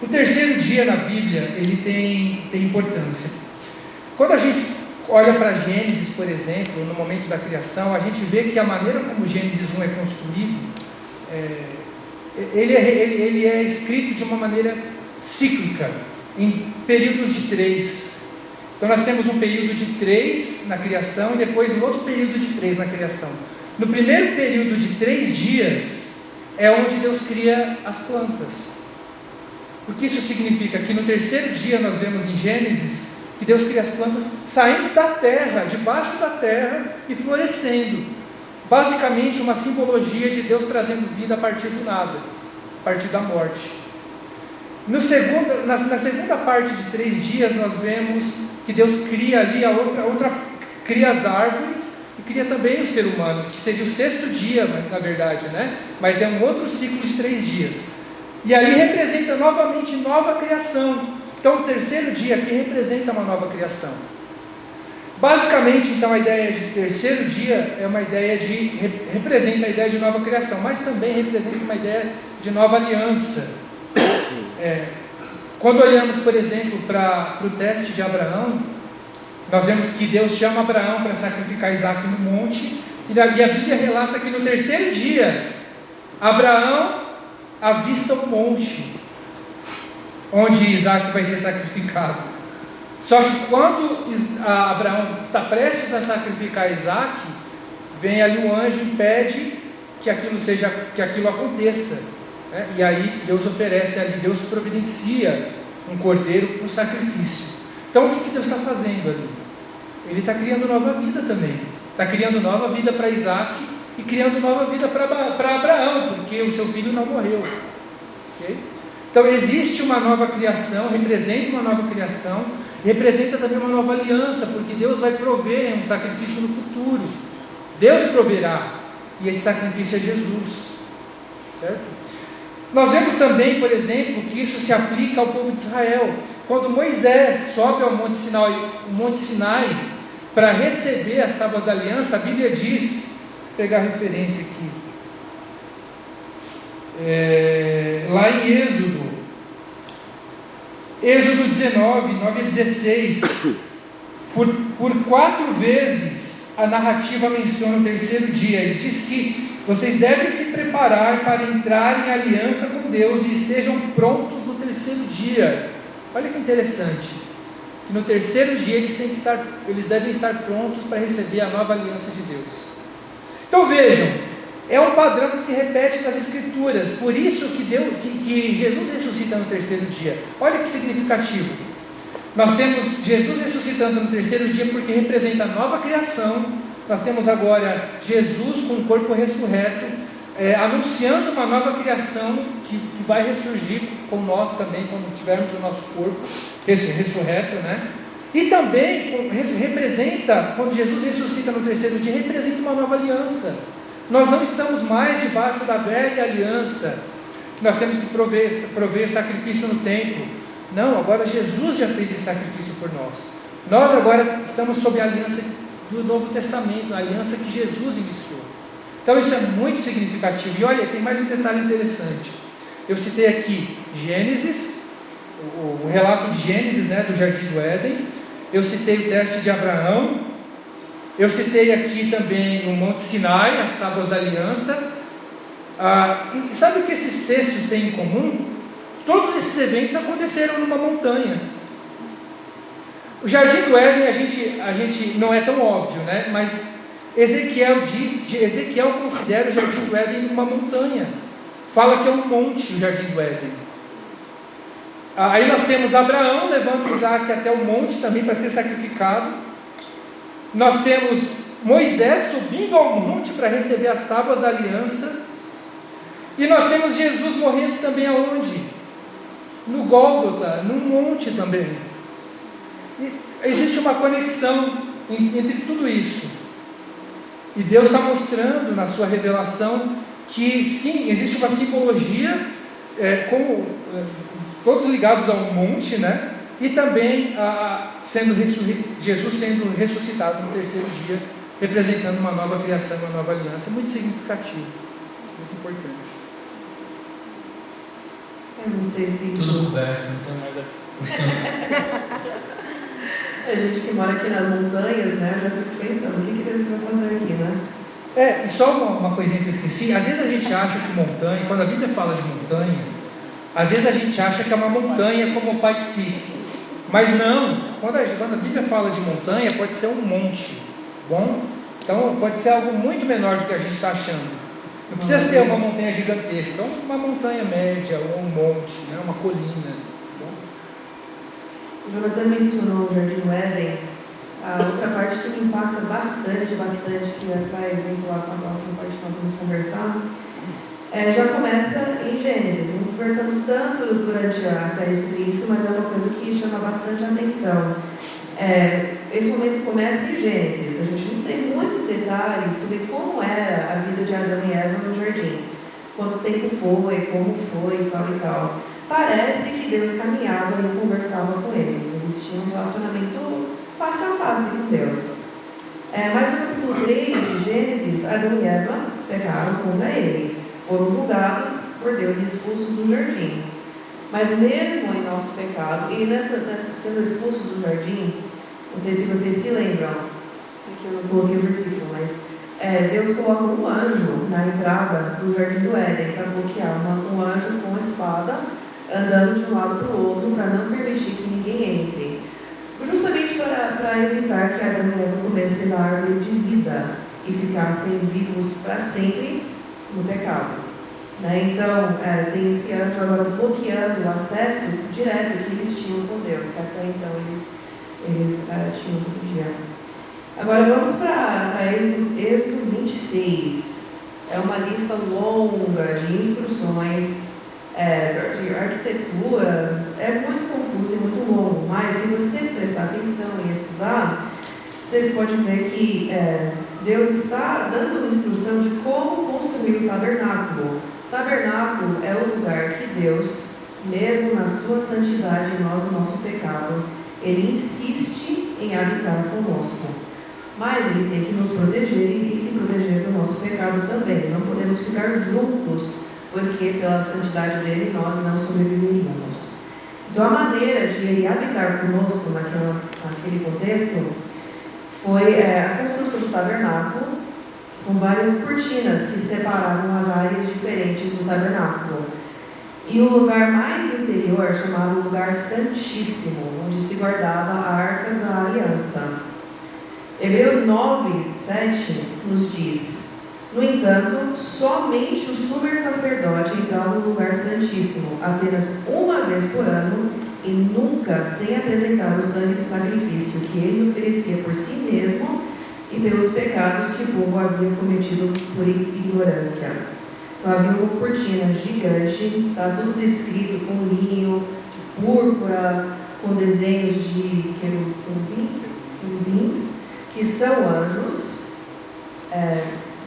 Speaker 2: O 3º dia na Bíblia, ele tem importância. Quando a gente olha para Gênesis, por exemplo, no momento da criação, a gente vê que a maneira como Gênesis 1 é construído, ele é escrito de uma maneira cíclica, em períodos de 3. Então nós temos um período de 3 na criação e depois um outro período de 3 na criação. No primeiro período de 3 dias é onde Deus cria as plantas. O que isso significa? Que no terceiro dia nós vemos em Gênesis que Deus cria as plantas saindo da terra, debaixo da terra e florescendo. Basicamente uma simbologia de Deus trazendo vida a partir do nada, a partir da morte. Na segunda parte de 3 dias nós vemos que Deus cria ali cria as árvores e cria também o ser humano, que seria o 6º dia, na verdade, né? Mas é um outro ciclo de 3 dias. E ali representa novamente nova criação. Então o terceiro dia aqui representa uma nova criação. Basicamente, então, a ideia de terceiro dia é uma ideia representa a ideia de nova criação, mas também representa uma ideia de nova aliança. Quando olhamos, por exemplo, para o teste de Abraão, nós vemos que Deus chama Abraão para sacrificar Isaac no monte, e a Bíblia relata que no terceiro dia, Abraão avista um monte, onde Isaac vai ser sacrificado. Só que quando Abraão está prestes a sacrificar Isaac, vem ali um anjo e impede que aquilo aconteça, né? E aí Deus oferece ali, Deus providencia um cordeiro para o sacrifício. Então o que Deus está fazendo ali? Ele está criando nova vida também. Está criando nova vida para Isaac e criando nova vida para Abraão, porque o seu filho não morreu. Okay? Então existe uma nova criação, representa uma nova criação, representa também uma nova aliança, porque Deus vai prover um sacrifício no futuro. Deus proverá, e esse sacrifício é Jesus, certo? Nós vemos também, por exemplo, que isso se aplica ao povo de Israel. Quando Moisés sobe ao Monte Sinai para receber as tábuas da aliança, a Bíblia diz, vou pegar a referência aqui, lá em Êxodo 19, 9 a 16, por 4 vezes a narrativa menciona o terceiro dia. Ele diz que vocês devem se preparar para entrar em aliança com Deus e estejam prontos no terceiro dia. Olha que interessante, que no terceiro dia eles devem estar prontos para receber a nova aliança de Deus. Então vejam, é um padrão que se repete nas Escrituras, por isso que Jesus ressuscita no terceiro dia. Olha que significativo, nós temos Jesus ressuscitando no terceiro dia porque representa a nova criação. Nós temos agora Jesus com o corpo ressurreto, anunciando uma nova criação que vai ressurgir com nós também, quando tivermos o nosso corpo ressurreto, né? E também representa, quando Jesus ressuscita no terceiro dia, representa uma nova aliança. Nós não estamos mais debaixo da velha aliança, nós temos que prover sacrifício no templo. Não, agora Jesus já fez esse sacrifício por nós. Nós agora estamos sob a aliança do Novo Testamento, a aliança que Jesus iniciou. Então isso é muito significativo. E olha, tem mais um detalhe interessante. Eu citei aqui Gênesis, o relato de Gênesis, né, do Jardim do Éden. Eu citei o teste de Abraão. Eu citei aqui também o Monte Sinai, as tábuas da aliança. E sabe o que esses textos têm em comum? Todos esses eventos aconteceram numa montanha. O Jardim do Éden a gente não é tão óbvio, né? Mas Ezequiel considera o Jardim do Éden uma montanha. Fala que é um monte o Jardim do Éden. Aí nós temos Abraão levando Isaac até o monte também para ser sacrificado. Nós temos Moisés subindo ao monte para receber as tábuas da aliança. E nós temos Jesus morrendo também aonde? No Gólgota, num monte também. E existe uma conexão entre tudo isso. E Deus está mostrando na sua revelação que sim, existe uma simbologia, todos ligados a um monte, né? E também Jesus sendo ressuscitado no terceiro dia, representando uma nova criação, uma nova aliança. Muito significativo, muito importante.
Speaker 1: Eu não sei se
Speaker 3: tudo coberto, não tem mais a...
Speaker 1: A gente que mora aqui nas montanhas, né? Eu já fico pensando, o que Deus está fazendo aqui, né?
Speaker 2: E só uma coisinha que eu esqueci. Às vezes a gente acha que montanha, quando a Bíblia fala de montanha, às vezes a gente acha que é uma montanha como o Pikes Peak. Mas não, quando a Bíblia fala de montanha, pode ser um monte. Bom? Então pode ser algo muito menor do que a gente está achando. Não precisa ser uma montanha gigantesca, é uma montanha média, ou um monte, né? Uma colina. Bom?
Speaker 1: O Jonathan mencionou o Jardim do Éden. A outra parte que me impacta bastante, que vai vincular com a próxima parte que nós vamos conversar, já começa em Gênesis. Não conversamos tanto durante a série sobre isso, mas é uma coisa que chama bastante atenção. Esse momento começa em Gênesis. A gente não tem muitos detalhes sobre como era a vida de Adão e Eva no jardim. Quanto tempo foi, como foi e tal. Parece que Deus caminhava e conversava com eles. Eles tinham um relacionamento face a face com Deus. Mas no capítulo 3 de Gênesis, Adão e Eva pecaram contra ele. Foram julgados por Deus e expulsos do jardim. Mas mesmo em nosso pecado, e sendo expulsos do jardim, não sei se vocês se lembram, aqui eu não coloquei o versículo, mas Deus coloca um anjo na entrada do jardim do Éden para bloquear, um anjo com espada, andando de um lado para o outro, para não permitir que ninguém entre. Justamente para evitar que Adão e Eva comessem da árvore de vida e ficassem vivos para sempre no pecado. Então, tem esse anjo agora bloqueando o acesso direto que eles tinham com Deus, que até então eles tinham todo dia. Agora vamos para Êxodo 26. É uma lista longa de instruções, de arquitetura. É muito confuso e muito longo, mas se você prestar atenção e estudar, você pode ver que Deus está dando uma instrução de como construir o tabernáculo. O tabernáculo é o lugar que Deus, mesmo na sua santidade e nós no nosso pecado, Ele insiste em habitar conosco. Mas Ele tem que nos proteger e se proteger do nosso pecado também. Não podemos ficar juntos, porque pela santidade dele nós não sobreviveríamos. Então a maneira de Ele habitar conosco naquele contexto foi a construção do tabernáculo, com várias cortinas que separavam as áreas diferentes do tabernáculo. E o lugar mais interior, chamado Lugar Santíssimo, onde se guardava a Arca da Aliança. Hebreus 9, 7 nos diz: no entanto, somente o sumo sacerdote entrava no Lugar Santíssimo, apenas uma vez por ano, e nunca sem apresentar o sangue do sacrifício que ele oferecia por si mesmo e pelos pecados que o povo havia cometido por ignorância. Então havia uma cortina gigante, está tudo descrito com linho de púrpura, com desenhos de querubins, que são anjos,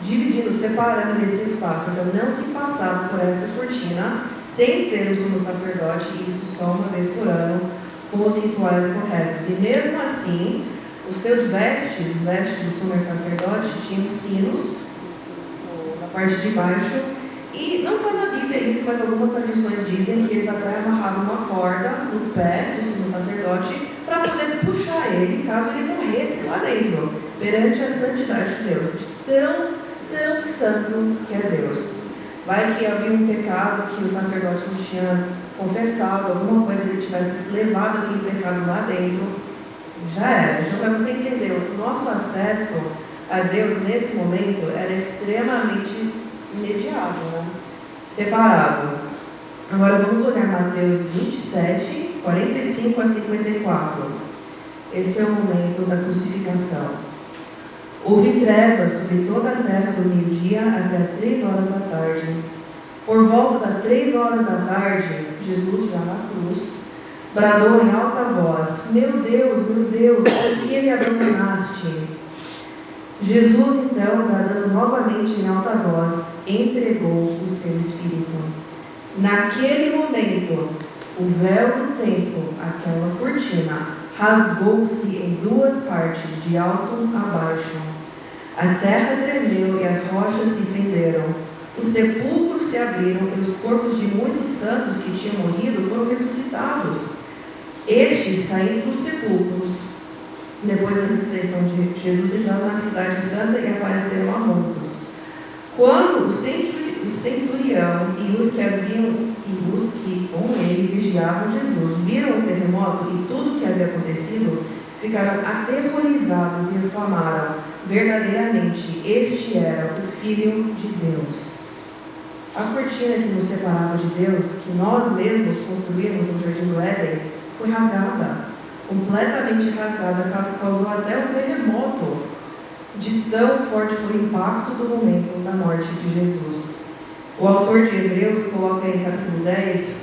Speaker 1: dividindo, separando esse espaço. Então não se passava por essa cortina sem ser o sumo sacerdote, e isso só uma vez por ano, com os rituais corretos. E mesmo assim, os seus vestes, os vestes do sumo sacerdote, tinham sinos na parte de baixo, e não está na Bíblia isso, mas algumas tradições dizem que eles até amarravam uma corda no pé do sumo sacerdote para poder puxar ele, caso ele morresse lá dentro, perante a santidade de Deus, de tão santo que é Deus. Vai que havia um pecado que o sacerdote não tinha confessado, alguma coisa ele tivesse levado aquele pecado lá dentro, já era. Então, para você entender, o nosso acesso a Deus nesse momento era extremamente imediato, né? Separado. Agora vamos olhar Mateus 27, 45 a 54. Esse é o momento da crucificação. Houve trevas sobre toda a terra do meio-dia até as 3 horas da tarde. Por volta das 3 horas da tarde, Jesus, já na cruz, bradou em alta voz: meu Deus, por que me abandonaste? Jesus, então, bradando novamente em alta voz, entregou o seu espírito. Naquele momento, o véu do templo, aquela cortina, rasgou-se em 2 partes, de alto a baixo. A terra tremeu e as rochas se fenderam. Os sepulcros se abriram e os corpos de muitos santos que tinham morrido foram ressuscitados. Estes, saindo dos sepulcros, depois da ressurreição de Jesus, entraram na cidade santa e apareceram a muitos. Quando o centurião e os que com ele vigiavam Jesus viram o terremoto e tudo o que havia acontecido, ficaram aterrorizados e exclamaram: verdadeiramente, este era o Filho de Deus. A cortina que nos separava de Deus, que nós mesmos construímos no Jardim do Éden, foi rasgada, completamente rasgada, causou até um terremoto, de tão forte foi o impacto do momento da morte de Jesus. O autor de Hebreus coloca em capítulo 10,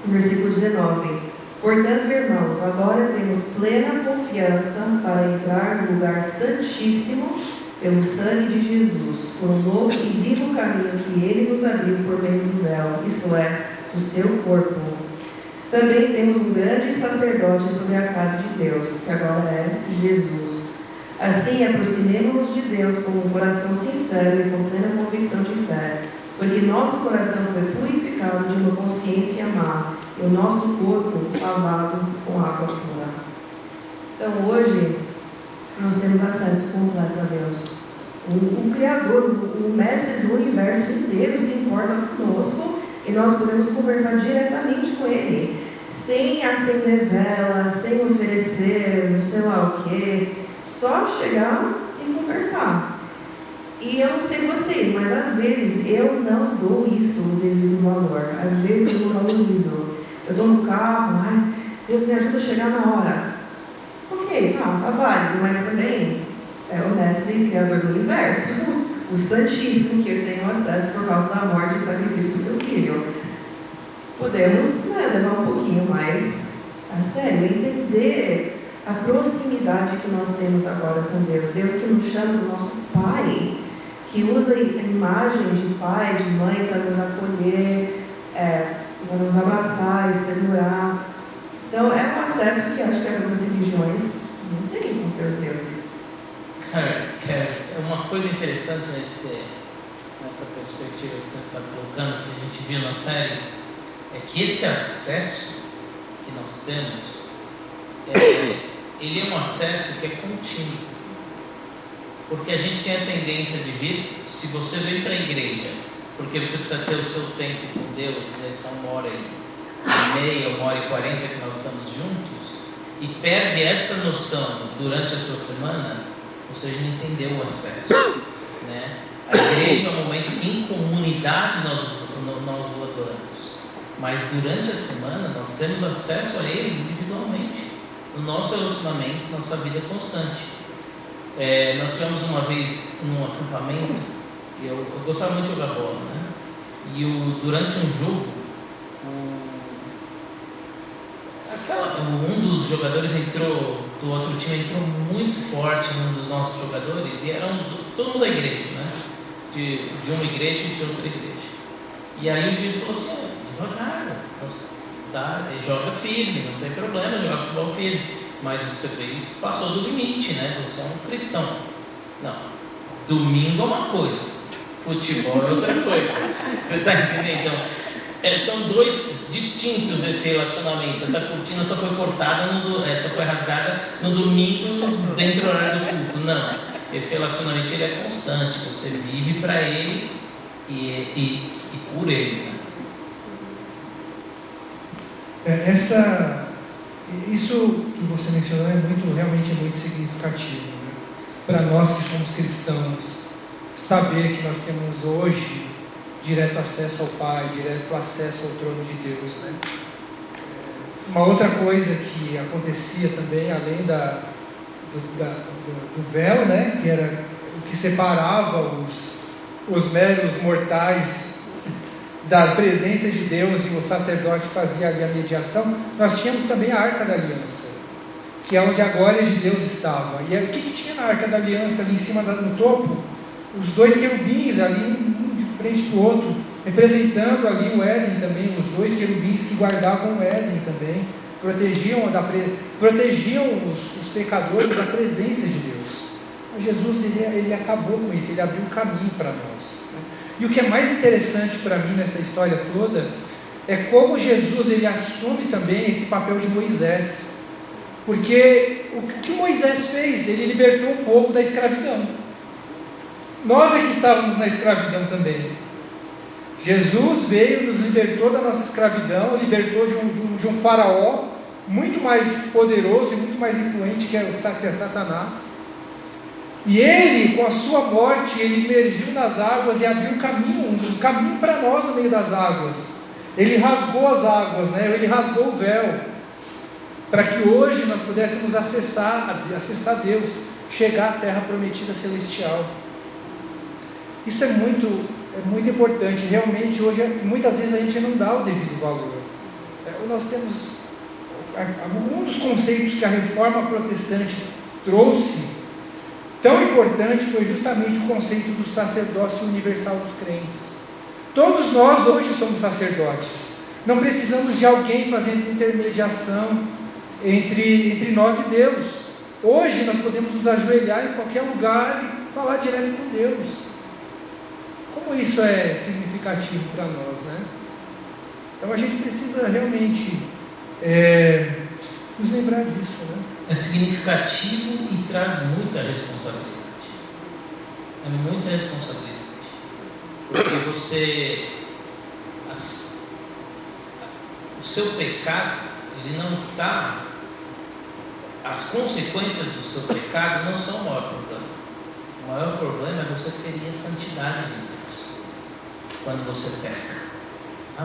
Speaker 1: versículo 19: portanto, irmãos, agora temos plena confiança para entrar no lugar santíssimo pelo sangue de Jesus, por um novo e vivo caminho que Ele nos abriu por meio do véu, isto é, do seu corpo. Também temos um grande sacerdote sobre a casa de Deus, que agora é Jesus. Assim, aproximemo-nos de Deus com um coração sincero e com plena convicção de fé, porque nosso coração foi purificado de uma consciência má e o nosso corpo lavado com água pura. Então, hoje, nós temos acesso completo a Deus. O Criador, o Mestre do universo inteiro se importa conosco e nós podemos conversar diretamente com Ele, sem acender vela, sem oferecer não sei lá o que, só chegar e conversar. E eu não sei vocês, mas às vezes eu não dou isso o devido valor. Às vezes eu não valorizo. Eu estou no carro, ai, Deus me ajuda a chegar na hora. Ok, tá válido, mas também é o Mestre e Criador do Universo, o Santíssimo, que eu tenho acesso por causa da morte e sacrifício do seu Filho. Podemos levar um pouquinho mais a sério, entender a proximidade que nós temos agora com Deus. Deus que nos chama do nosso Pai, que usa a imagem de pai, de mãe para nos acolher, para nos abraçar e segurar. Então, é um acesso que acho que as outras religiões não têm com seus deuses.
Speaker 3: Cara, é uma coisa interessante nessa perspectiva que você está colocando, que a gente viu na série, é que esse acesso que nós temos, ele é um acesso que é contínuo. Porque a gente tem a tendência de vir, se você vem para a igreja, porque você precisa ter o seu tempo com Deus, nessa 1h30, 1h40 que nós estamos juntos, e perde essa noção durante a sua semana, você não entendeu o acesso, né? A igreja é um momento que em comunidade nós o adoramos, mas durante a semana nós temos acesso a Ele individualmente, no nosso relacionamento, nossa vida constante. Nós tivemos uma vez num acampamento, e eu gostava muito de jogar bola, né? E durante um jogo, um dos jogadores do outro time entrou muito forte, um dos nossos jogadores, e era todo mundo da igreja, né? De uma igreja e de outra igreja. E aí o juiz falou assim: devagar, joga firme, não tem problema jogar futebol firme, mas o que você fez passou do limite, né? Você é um cristão. Não, domingo é uma coisa, futebol é outra coisa. Você está entendendo? Então, são dois distintos esse relacionamento. Essa cortina só foi cortada, só foi rasgada no domingo, dentro do horário do culto. Não, esse relacionamento ele é constante. Você vive para Ele e por Ele, né?
Speaker 2: Isso que você mencionou realmente é muito significativo, né? Para nós que somos cristãos, saber que nós temos hoje direto acesso ao Pai, direto acesso ao trono de Deus, né? Uma outra coisa que acontecia também, além do véu, né? Que era o que separava os meros mortais da presença de Deus, e o sacerdote fazia ali a mediação. Nós tínhamos também a Arca da Aliança, que é onde a glória de Deus estava. E o que tinha na Arca da Aliança ali em cima, no topo? Os dois querubins ali, um de frente para o outro, representando ali o Éden também, os dois querubins que guardavam o Éden também, protegiam os pecadores da presença de Deus. Mas Jesus ele acabou com isso, ele abriu um caminho para nós. E o que é mais interessante para mim nessa história toda é como Jesus ele assume também esse papel de Moisés, porque o que Moisés fez? Ele libertou o povo da escravidão. Nós é que estávamos na escravidão também. Jesus veio, nos libertou da nossa escravidão, libertou de um faraó muito mais poderoso e muito mais influente que é Satanás. E ele, com a sua morte, ele emergiu nas águas e abriu um caminho para nós no meio das águas. Ele rasgou as águas, né? Ele rasgou o véu, para que hoje nós pudéssemos acessar Deus, chegar à terra prometida celestial. Isso é muito importante. Realmente hoje, muitas vezes a gente não dá o devido valor. Nós temos um dos conceitos que a reforma protestante trouxe, tão importante, foi justamente o conceito do sacerdócio universal dos crentes. Todos nós hoje somos sacerdotes. Não precisamos de alguém fazendo intermediação entre nós e Deus. Hoje nós podemos nos ajoelhar em qualquer lugar e falar direto com Deus. Como isso é significativo para nós, né? Então a gente precisa realmente nos lembrar disso, né?
Speaker 3: É significativo e traz muita responsabilidade. É muita responsabilidade. Porque o seu pecado, ele não está, as consequências do seu pecado não são o maior problema. O maior problema é você ferir a santidade de Deus quando você peca.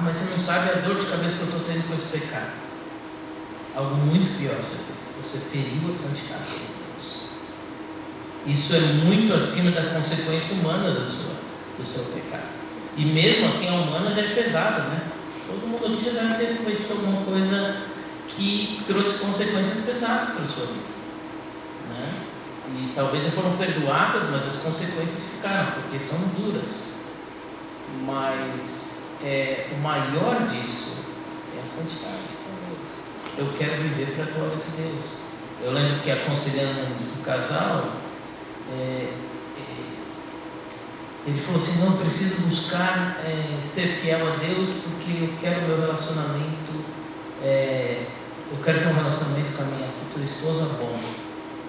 Speaker 3: Mas você não sabe a dor de cabeça que eu estou tendo com esse pecado. Algo muito pior você fez. Você feriu a santidade de Deus. Isso é muito acima da consequência humana do seu pecado. E mesmo assim a humana já é pesada, né? Todo mundo aqui já deve ter cometido alguma coisa que trouxe consequências pesadas para a sua vida, né? E talvez já foram perdoadas, mas as consequências ficaram, porque são duras. Mas o maior disso é a santidade com Deus. Eu quero viver para a glória de Deus. Eu lembro que aconselhando um casal, ele falou assim: não, eu preciso buscar ser fiel a Deus, porque eu quero meu relacionamento, eu quero ter um relacionamento com a minha futura esposa bom. Eu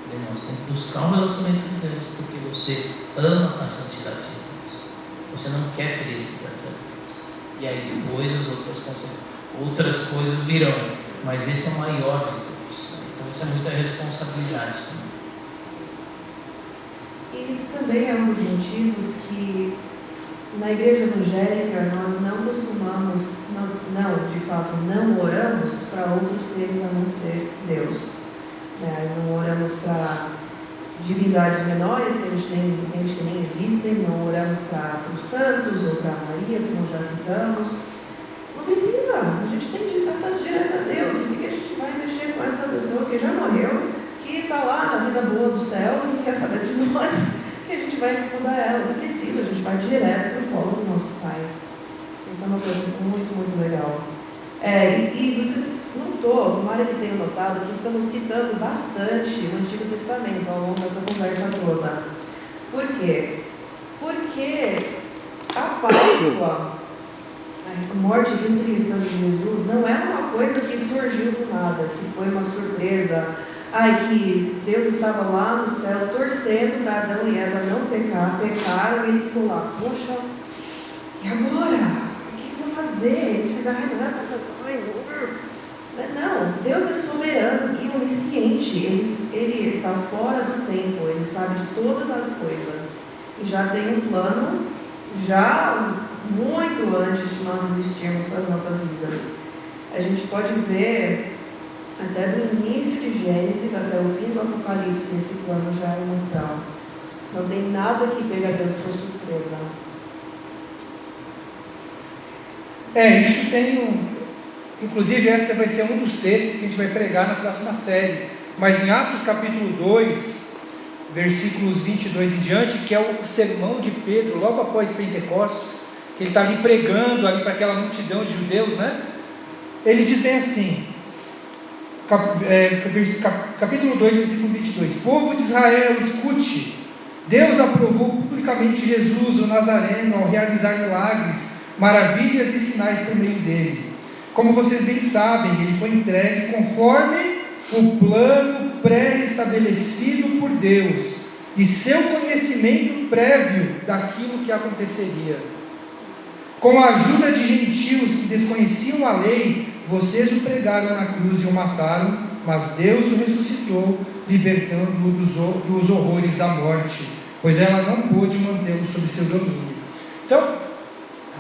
Speaker 3: falei: não, você tem que buscar um relacionamento com Deus, porque você ama a santidade de Deus. Você não quer ferir esse trato a Deus. E aí depois as outras coisas virão, mas esse é o maior de todos. Então isso é muita responsabilidade também.
Speaker 1: E isso também é um dos motivos que na igreja evangélica nós não costumamos, de fato não oramos para outros seres a não ser Deus. Não oramos para divindades menores que a gente nem entende que nem existem, não oramos para os santos ou para Maria, como já citamos. Não precisa, a gente tem acesso direto a Deus. Por que a gente vai mexer com essa pessoa que já morreu, que está lá na vida boa do céu e não quer saber de nós, que a gente vai incomodar ela? Não precisa, a gente vai direto para o colo do nosso Pai. Isso é uma coisa muito, muito legal. E você notou, tomara que tenha notado, que estamos citando bastante o Antigo Testamento ao longo dessa conversa toda. Por quê? Porque a Páscoa, a morte e ressurreição de Jesus, não é uma coisa que surgiu do nada, que foi uma surpresa. Que Deus estava lá no céu torcendo para Adão e Eva não pecaram e ele ficou lá: poxa, e agora? O que eu vou fazer? Eles fizeram, não era para fazer. Não, Deus é soberano e onisciente. Ele está fora do tempo, ele sabe de todas as coisas e já tem um plano, já muito antes de nós existirmos para as nossas vidas. A gente pode ver até do início de Gênesis até o fim do Apocalipse, esse plano já é emoção. Não tem nada que pega Deus por surpresa.
Speaker 2: Isso tem inclusive esse vai ser um dos textos que a gente vai pregar na próxima série. Mas em Atos capítulo 2, versículos 22 em diante, que é o sermão de Pedro, logo após Pentecostes, que ele está ali pregando ali para aquela multidão de judeus, né? Ele diz bem assim, capítulo 2, versículo 22: povo de Israel, escute, Deus aprovou publicamente Jesus, o Nazareno, ao realizar milagres, maravilhas e sinais por meio dele. Como vocês bem sabem, ele foi entregue conforme o plano pré-estabelecido por Deus e seu conhecimento prévio daquilo que aconteceria. Com a ajuda de gentios que desconheciam a lei, vocês o pregaram na cruz e o mataram, mas Deus o ressuscitou, libertando-o dos horrores da morte, pois ela não pôde mantê-lo sob seu domínio. Então,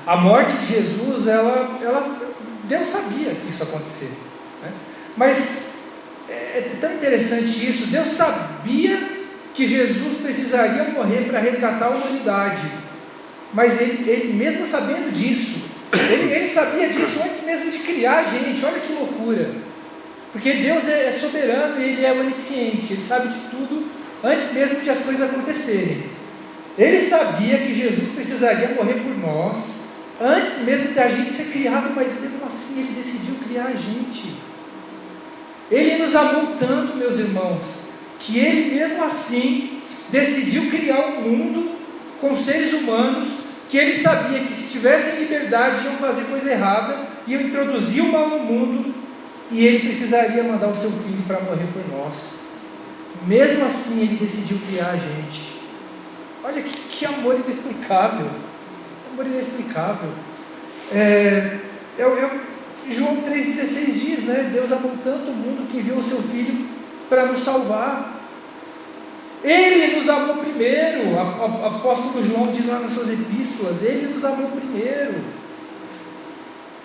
Speaker 2: a morte de Jesus, Deus sabia que isso ia acontecer, né? Mas é tão interessante isso. Deus sabia que Jesus precisaria morrer para resgatar a humanidade, mas ele mesmo sabendo disso, ele sabia disso antes mesmo de criar a gente. Olha que loucura, porque Deus é soberano e Ele é onisciente, Ele sabe de tudo antes mesmo de as coisas acontecerem. Ele sabia que Jesus precisaria morrer por nós antes mesmo da gente ser criado, mas mesmo assim Ele decidiu criar a gente. Ele nos amou tanto, meus irmãos, que Ele mesmo assim decidiu criar um mundo com seres humanos que Ele sabia que, se tivessem liberdade, iam fazer coisa errada, iam introduzir o mal no mundo, e Ele precisaria mandar o seu Filho para morrer por nós. Mesmo assim Ele decidiu criar a gente. Olha que amor inexplicável, amor inexplicável. João 3,16 diz, né? Deus amou tanto o mundo que enviou o seu Filho para nos salvar. Ele nos amou primeiro. O apóstolo João diz lá nas suas epístolas, Ele nos amou primeiro.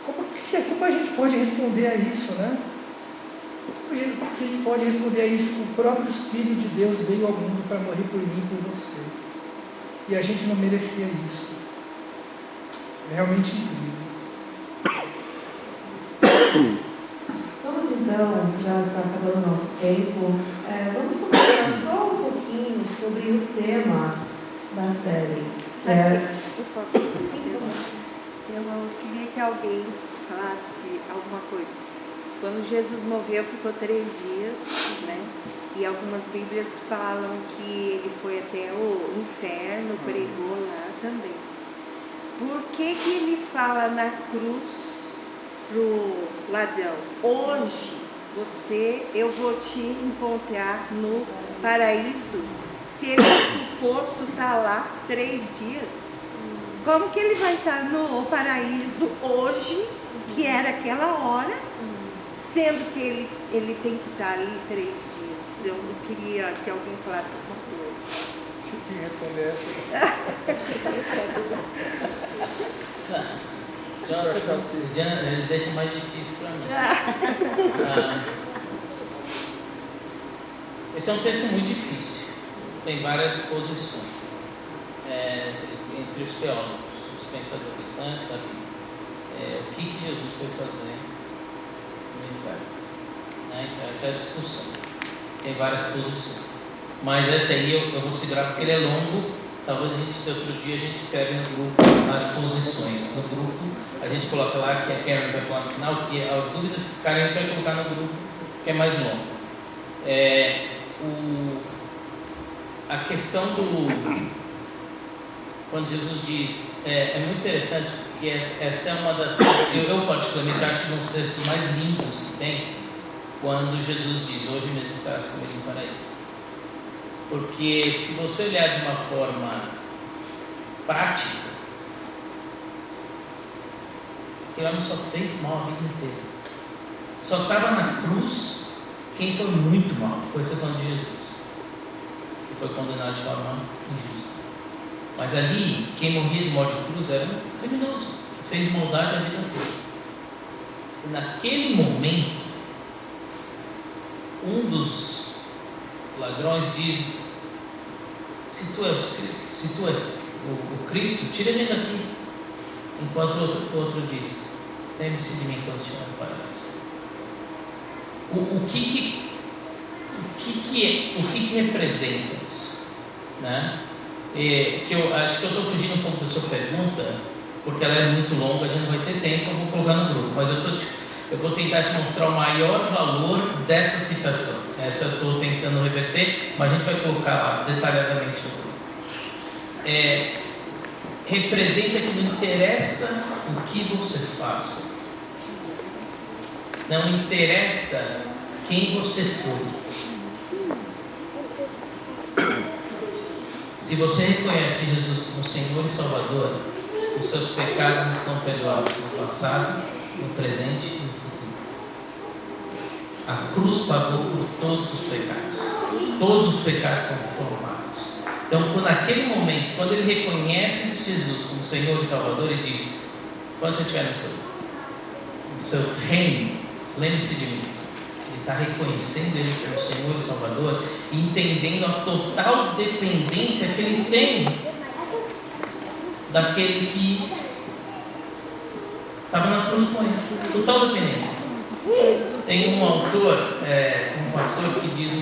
Speaker 2: Como a gente pode responder a isso, né? Como a gente pode responder a isso? O próprio Filho de Deus veio ao mundo para morrer por mim e por você, e a gente não merecia isso. É realmente incrível.
Speaker 1: Vamos então, já está acabando o nosso tempo, vamos conversar só um pouquinho sobre o tema da série.
Speaker 5: Eu queria que alguém falasse alguma coisa. Quando Jesus morreu, ficou 3 dias, né? E algumas Bíblias falam que ele foi até o inferno, pregou lá também. Por que ele fala na cruz pro ladrão: hoje eu vou te encontrar no paraíso, se ele suposto estar lá 3 dias? Como que ele vai estar no paraíso hoje, que era aquela hora, sendo que ele tem que estar ali 3 dias? Eu não queria que alguém falasse alguma coisa.
Speaker 2: Deixa eu responder essa.
Speaker 3: Jonathan, deixa mais difícil para mim. Esse é um texto muito difícil, tem várias posições entre os teólogos, os pensadores, né, da Bíblia. O que Jesus foi fazer no inferno, né? Então essa é a discussão, tem várias posições, mas essa aí eu vou segurar porque ele é longo. Talvez outro dia a gente escreve no grupo as posições. No grupo a gente coloca lá, que a Karen vai falar no final, que as dúvidas que ficarem a gente vai colocar no grupo, que é mais longo. A questão quando Jesus diz, é muito interessante, porque essa é uma das, eu particularmente acho um dos textos mais lindos que tem, quando Jesus diz: hoje mesmo estarás comigo no paraíso. Porque se você olhar de uma forma prática, aquele homem só fez mal a vida inteira. Só estava na cruz quem foi muito mal, com exceção de Jesus, que foi condenado de forma injusta. Mas ali, quem morria de morte de cruz era um criminoso, que fez maldade a vida toda. E naquele momento, um dos ladrões diz: se tu és o Cristo, tira a gente daqui. Enquanto o outro diz: lembre-se de mim quando estiver no paraíso. O que representa isso, né? Que eu acho que eu estou fugindo um pouco da sua pergunta, porque ela é muito longa, a gente não vai ter tempo, eu vou colocar no grupo, mas eu vou tentar te mostrar o maior valor dessa citação. Essa eu estou tentando reverter, mas a gente vai colocar lá detalhadamente no grupo. Representa que não interessa o que você faça, não interessa quem você foi, Se você reconhece Jesus como Senhor e Salvador, os seus pecados estão perdoados no passado, no presente e no futuro. A cruz pagou por todos os pecados. Todos os pecados foram pagos. Então, naquele momento, quando ele reconhece Jesus como Senhor e Salvador, ele diz: quando você estiver no seu reino, lembre-se de mim. Ele está reconhecendo ele como Senhor e Salvador e entendendo a total dependência que ele tem daquele que estava na cruz com ele. Total dependência. Tem um autor, um pastor que diz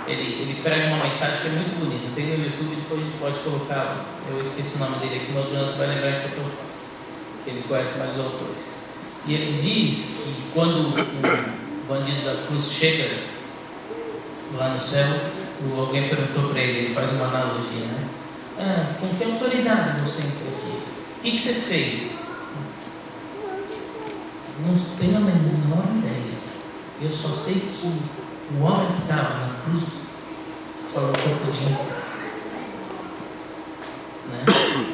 Speaker 3: ele prega uma mensagem que é muito bonita. Tem no YouTube, depois a gente pode colocar. Eu esqueci o nome dele aqui, mas o Jonathan vai lembrar que eu estou falando. Que ele conhece mais os autores. E ele diz que quando o bandido da cruz chega lá no céu, alguém perguntou para ele faz uma analogia, né? Com que autoridade você entrou aqui? O que você fez? Não tenho a menor ideia. Eu só sei que o homem que estava na cruz falou que eu podia entrar. Né?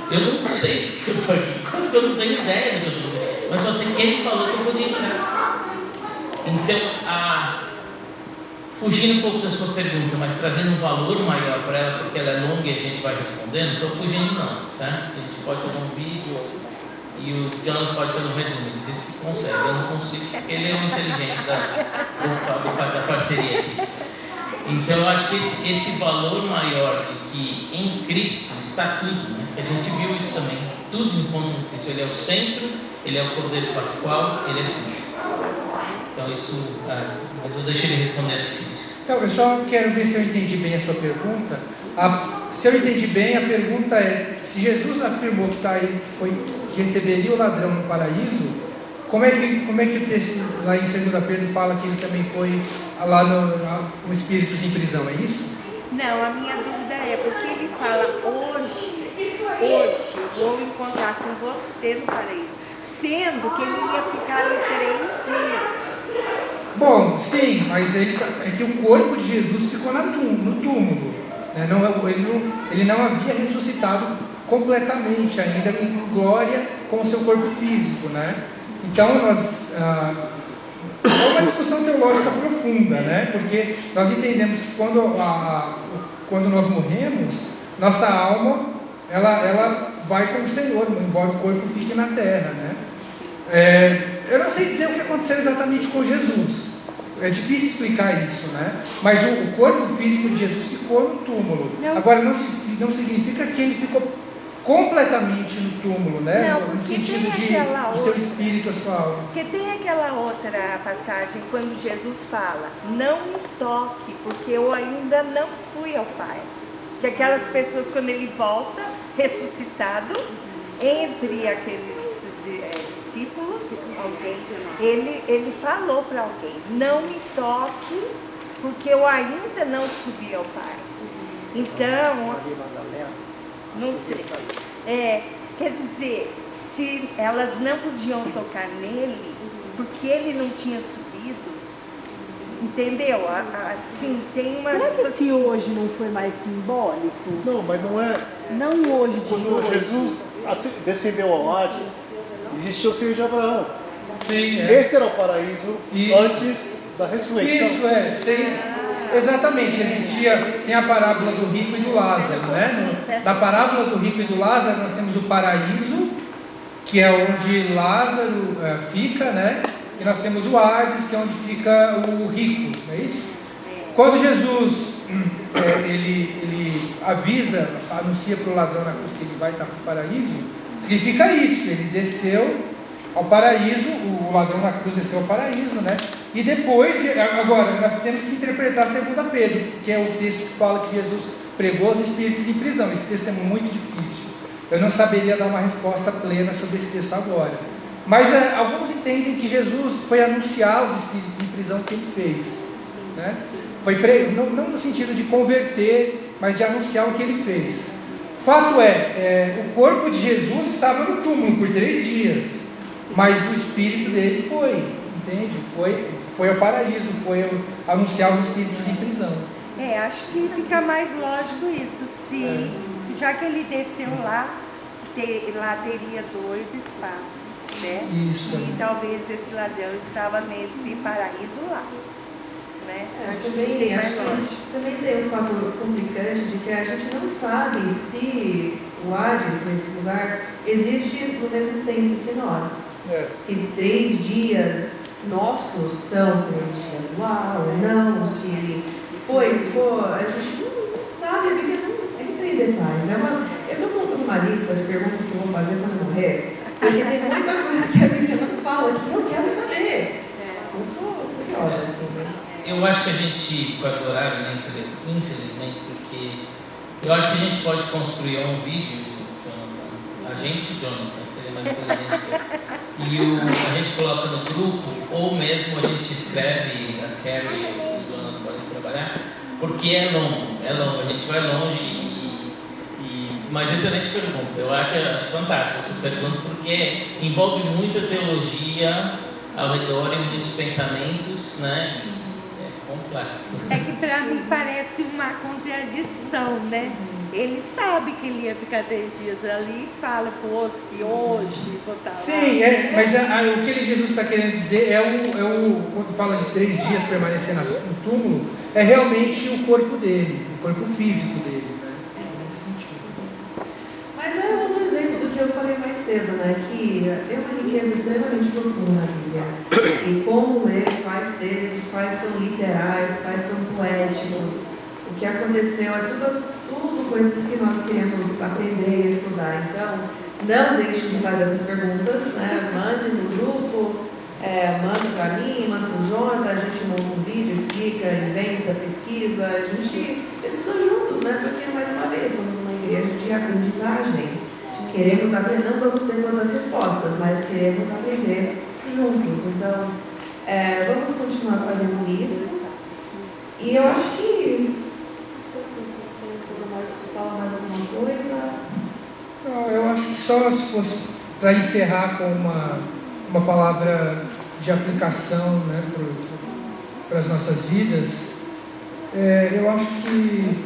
Speaker 3: Eu não sei porque eu estou aqui, quase que eu não tenho ideia do que eu estou fazendo, mas só sei que ele falou que eu podia entrar. Então, fugindo um pouco da sua pergunta, mas trazendo um valor maior para ela, porque ela é longa e a gente vai respondendo, não estou fugindo não, tá? A gente pode fazer um vídeo e o Jonathan pode fazer um resumo. Ele disse que consegue, eu não consigo, porque ele é o inteligente da parceria aqui. Então eu acho que esse valor maior de que em Cristo está tudo, né? Que a gente viu isso também, tudo encontra em Cristo. Ele é o centro, ele é o Cordeiro Pascual, ele é tudo. Então isso, mas eu deixei ele responder, é difícil.
Speaker 2: Então, eu só quero ver se eu entendi bem a sua pergunta. Se eu entendi bem, a pergunta é: se Jesus afirmou que está aí, que receberia o ladrão no paraíso, como é que o texto lá em 2 Pedro fala que ele também foi lá com espíritos em prisão? É isso?
Speaker 5: Não, a minha dúvida é porque ele fala hoje eu vou encontrar com você no paraíso, sendo que ele ia ficar em 3 dias.
Speaker 2: Bom, sim, mas é que o corpo de Jesus ficou no túmulo, né? Ele não havia ressuscitado completamente ainda em glória com o seu corpo físico, né? Então é uma discussão teológica profunda, né? Porque nós entendemos que quando nós morremos, nossa alma ela vai com o Senhor, embora o corpo fique na terra, né? Eu não sei dizer o que aconteceu exatamente com Jesus. É difícil explicar isso, né? Mas o corpo físico de Jesus ficou no túmulo.
Speaker 5: Não.
Speaker 2: Agora, não significa que ele ficou completamente no túmulo, né?
Speaker 5: Não,
Speaker 2: no sentido de o seu espírito, a sua alma.
Speaker 5: Porque tem aquela outra passagem quando Jesus fala: não me toque, porque eu ainda não fui ao Pai. Que aquelas pessoas, quando ele volta ressuscitado, entre aqueles discípulos, ele falou para alguém: não me toque, porque eu ainda não subi ao Pai. Então, não sei. Quer dizer, se elas não podiam tocar nele, porque ele não tinha subido, entendeu? Assim, tem uma...
Speaker 4: Será que esse hoje não foi mais simbólico?
Speaker 6: Não, mas não é.
Speaker 4: Não hoje de
Speaker 6: Quando
Speaker 4: hoje.
Speaker 6: Jesus descendeu ao Hades, existia o Senhor de Abraão.
Speaker 2: Sim,
Speaker 6: Esse era o paraíso
Speaker 2: Isso.
Speaker 6: antes da ressurreição.
Speaker 2: Isso, exatamente, tem a parábola do rico e do Lázaro, né? Na parábola do rico e do Lázaro nós temos o paraíso, que é onde Lázaro fica, né? E nós temos o Hades, que é onde fica o rico, não é isso? Quando Jesus ele anuncia para o ladrão na cruz que ele vai estar no paraíso, significa isso: ele desceu ao paraíso, o ladrão na cruz desceu ao paraíso, né? E depois, agora, nós temos que interpretar 2 Pedro, que é o texto que fala que Jesus pregou os espíritos em prisão. Esse texto é muito difícil. Eu não saberia dar uma resposta plena sobre esse texto agora. Mas alguns entendem que Jesus foi anunciar os espíritos em prisão que ele fez, né? Não no sentido de converter, mas de anunciar o que ele fez. Fato o corpo de Jesus estava no túmulo por 3 dias, mas o espírito dele foi, entende? Foi ao paraíso, foi anunciar os espíritos em prisão.
Speaker 5: acho que fica mais lógico isso, se já que ele desceu lá, lá teria 2 espaços, né?
Speaker 2: Isso.
Speaker 5: E talvez esse ladrão estava nesse paraíso lá, né?
Speaker 1: Também, acho que também tem um fator complicante de que a gente não sabe se o Hades, nesse lugar, existe no mesmo tempo que nós. Se 3 dias nossos são 3 dias lá ou não, se ele foi, a gente não sabe, a Bíblia não entra em detalhes. Eu estou contando uma lista de perguntas que eu vou fazer quando morrer, porque tem muita coisa que a Bíblia não fala que eu quero saber. Eu sou curiosa, assim, mas...
Speaker 3: Eu acho que a gente, por causa do horário, né, infelizmente, porque eu acho que a gente pode construir um vídeo, Jonathan, Jonathan, que ele é mais inteligente que eu, e a gente coloca no grupo, ou mesmo a gente escreve, a Carrie e o Jonathan podem trabalhar, porque é longo, a gente vai longe mas excelente pergunta, eu acho fantástico essa pergunta, porque envolve muita teologia ao redor e muitos pensamentos, né? Complexo.
Speaker 5: É que para mim parece uma contradição, né? Ele sabe que ele ia ficar 3 dias ali e fala pro outro que hoje vou estar lá.
Speaker 2: Sim, mas o que Jesus está querendo dizer quando fala de 3 dias permanecer no túmulo, é realmente o corpo dele, o corpo físico dele, né? Nesse sentido.
Speaker 1: Mas é outro exemplo do que eu falei mais cedo, né? Que é uma riqueza extremamente profunda na Bíblia. E como ler quais textos, quais são literais, quais são poéticos. O que aconteceu é tudo coisas que nós queremos aprender e estudar. Então, não deixe de fazer essas perguntas, né? Mande no grupo, manda para mim, manda para o Jonathan, a gente monta um vídeo, explica, inventa, pesquisa, a gente estuda juntos, né? Porque, mais uma vez, somos uma igreja de aprendizagem. Queremos aprender, não vamos ter todas as respostas, mas queremos aprender juntos. Então, vamos continuar fazendo isso. E eu acho que, não sei se vocês querem falar mais alguma coisa.
Speaker 2: Não, eu acho que só se fosse para encerrar com uma palavra de aplicação, né, para as nossas vidas, eu acho que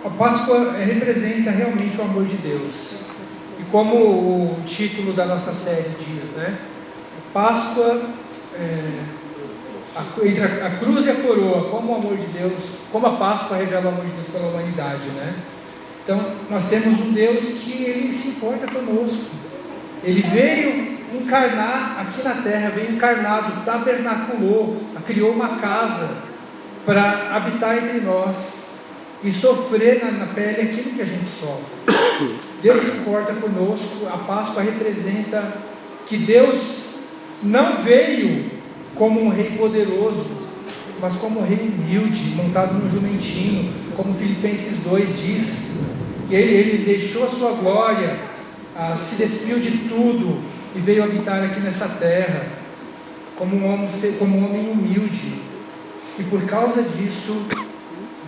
Speaker 2: a Páscoa representa realmente o amor de Deus. E como o título da nossa série diz, né? Páscoa, entre a cruz e a coroa, como o amor de Deus, como a Páscoa revela o amor de Deus pela humanidade, né? Então, nós temos um Deus que Ele se importa conosco. Ele veio encarnar aqui na terra, veio encarnado, tabernaculou, criou uma casa para habitar entre nós e sofrer na pele aquilo que a gente sofre. Deus se importa conosco. A Páscoa representa que Deus não veio como um rei poderoso, mas como um rei humilde, montado num jumentinho, como Filipenses 2 diz. Ele deixou a sua glória, se despiu de tudo e veio habitar aqui nessa terra como um homem humilde. E por causa disso,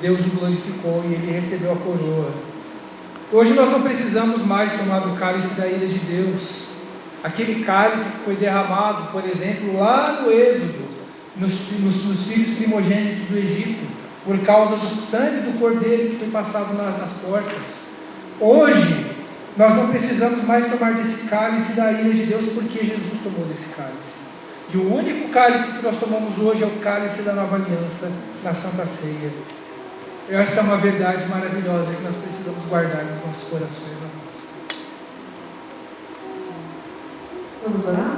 Speaker 2: Deus o glorificou e ele recebeu a coroa. Hoje nós não precisamos mais tomar do cálice da ira de Deus. Aquele cálice que foi derramado, por exemplo, lá no Êxodo, nos filhos primogênitos do Egito, por causa do sangue do cordeiro que foi passado nas portas. Hoje, nós não precisamos mais tomar desse cálice da ira de Deus, porque Jesus tomou desse cálice. E o único cálice que nós tomamos hoje é o cálice da nova aliança, na Santa Ceia. Essa é uma verdade maravilhosa que nós precisamos guardar nos nossos corações.
Speaker 1: Vamos orar?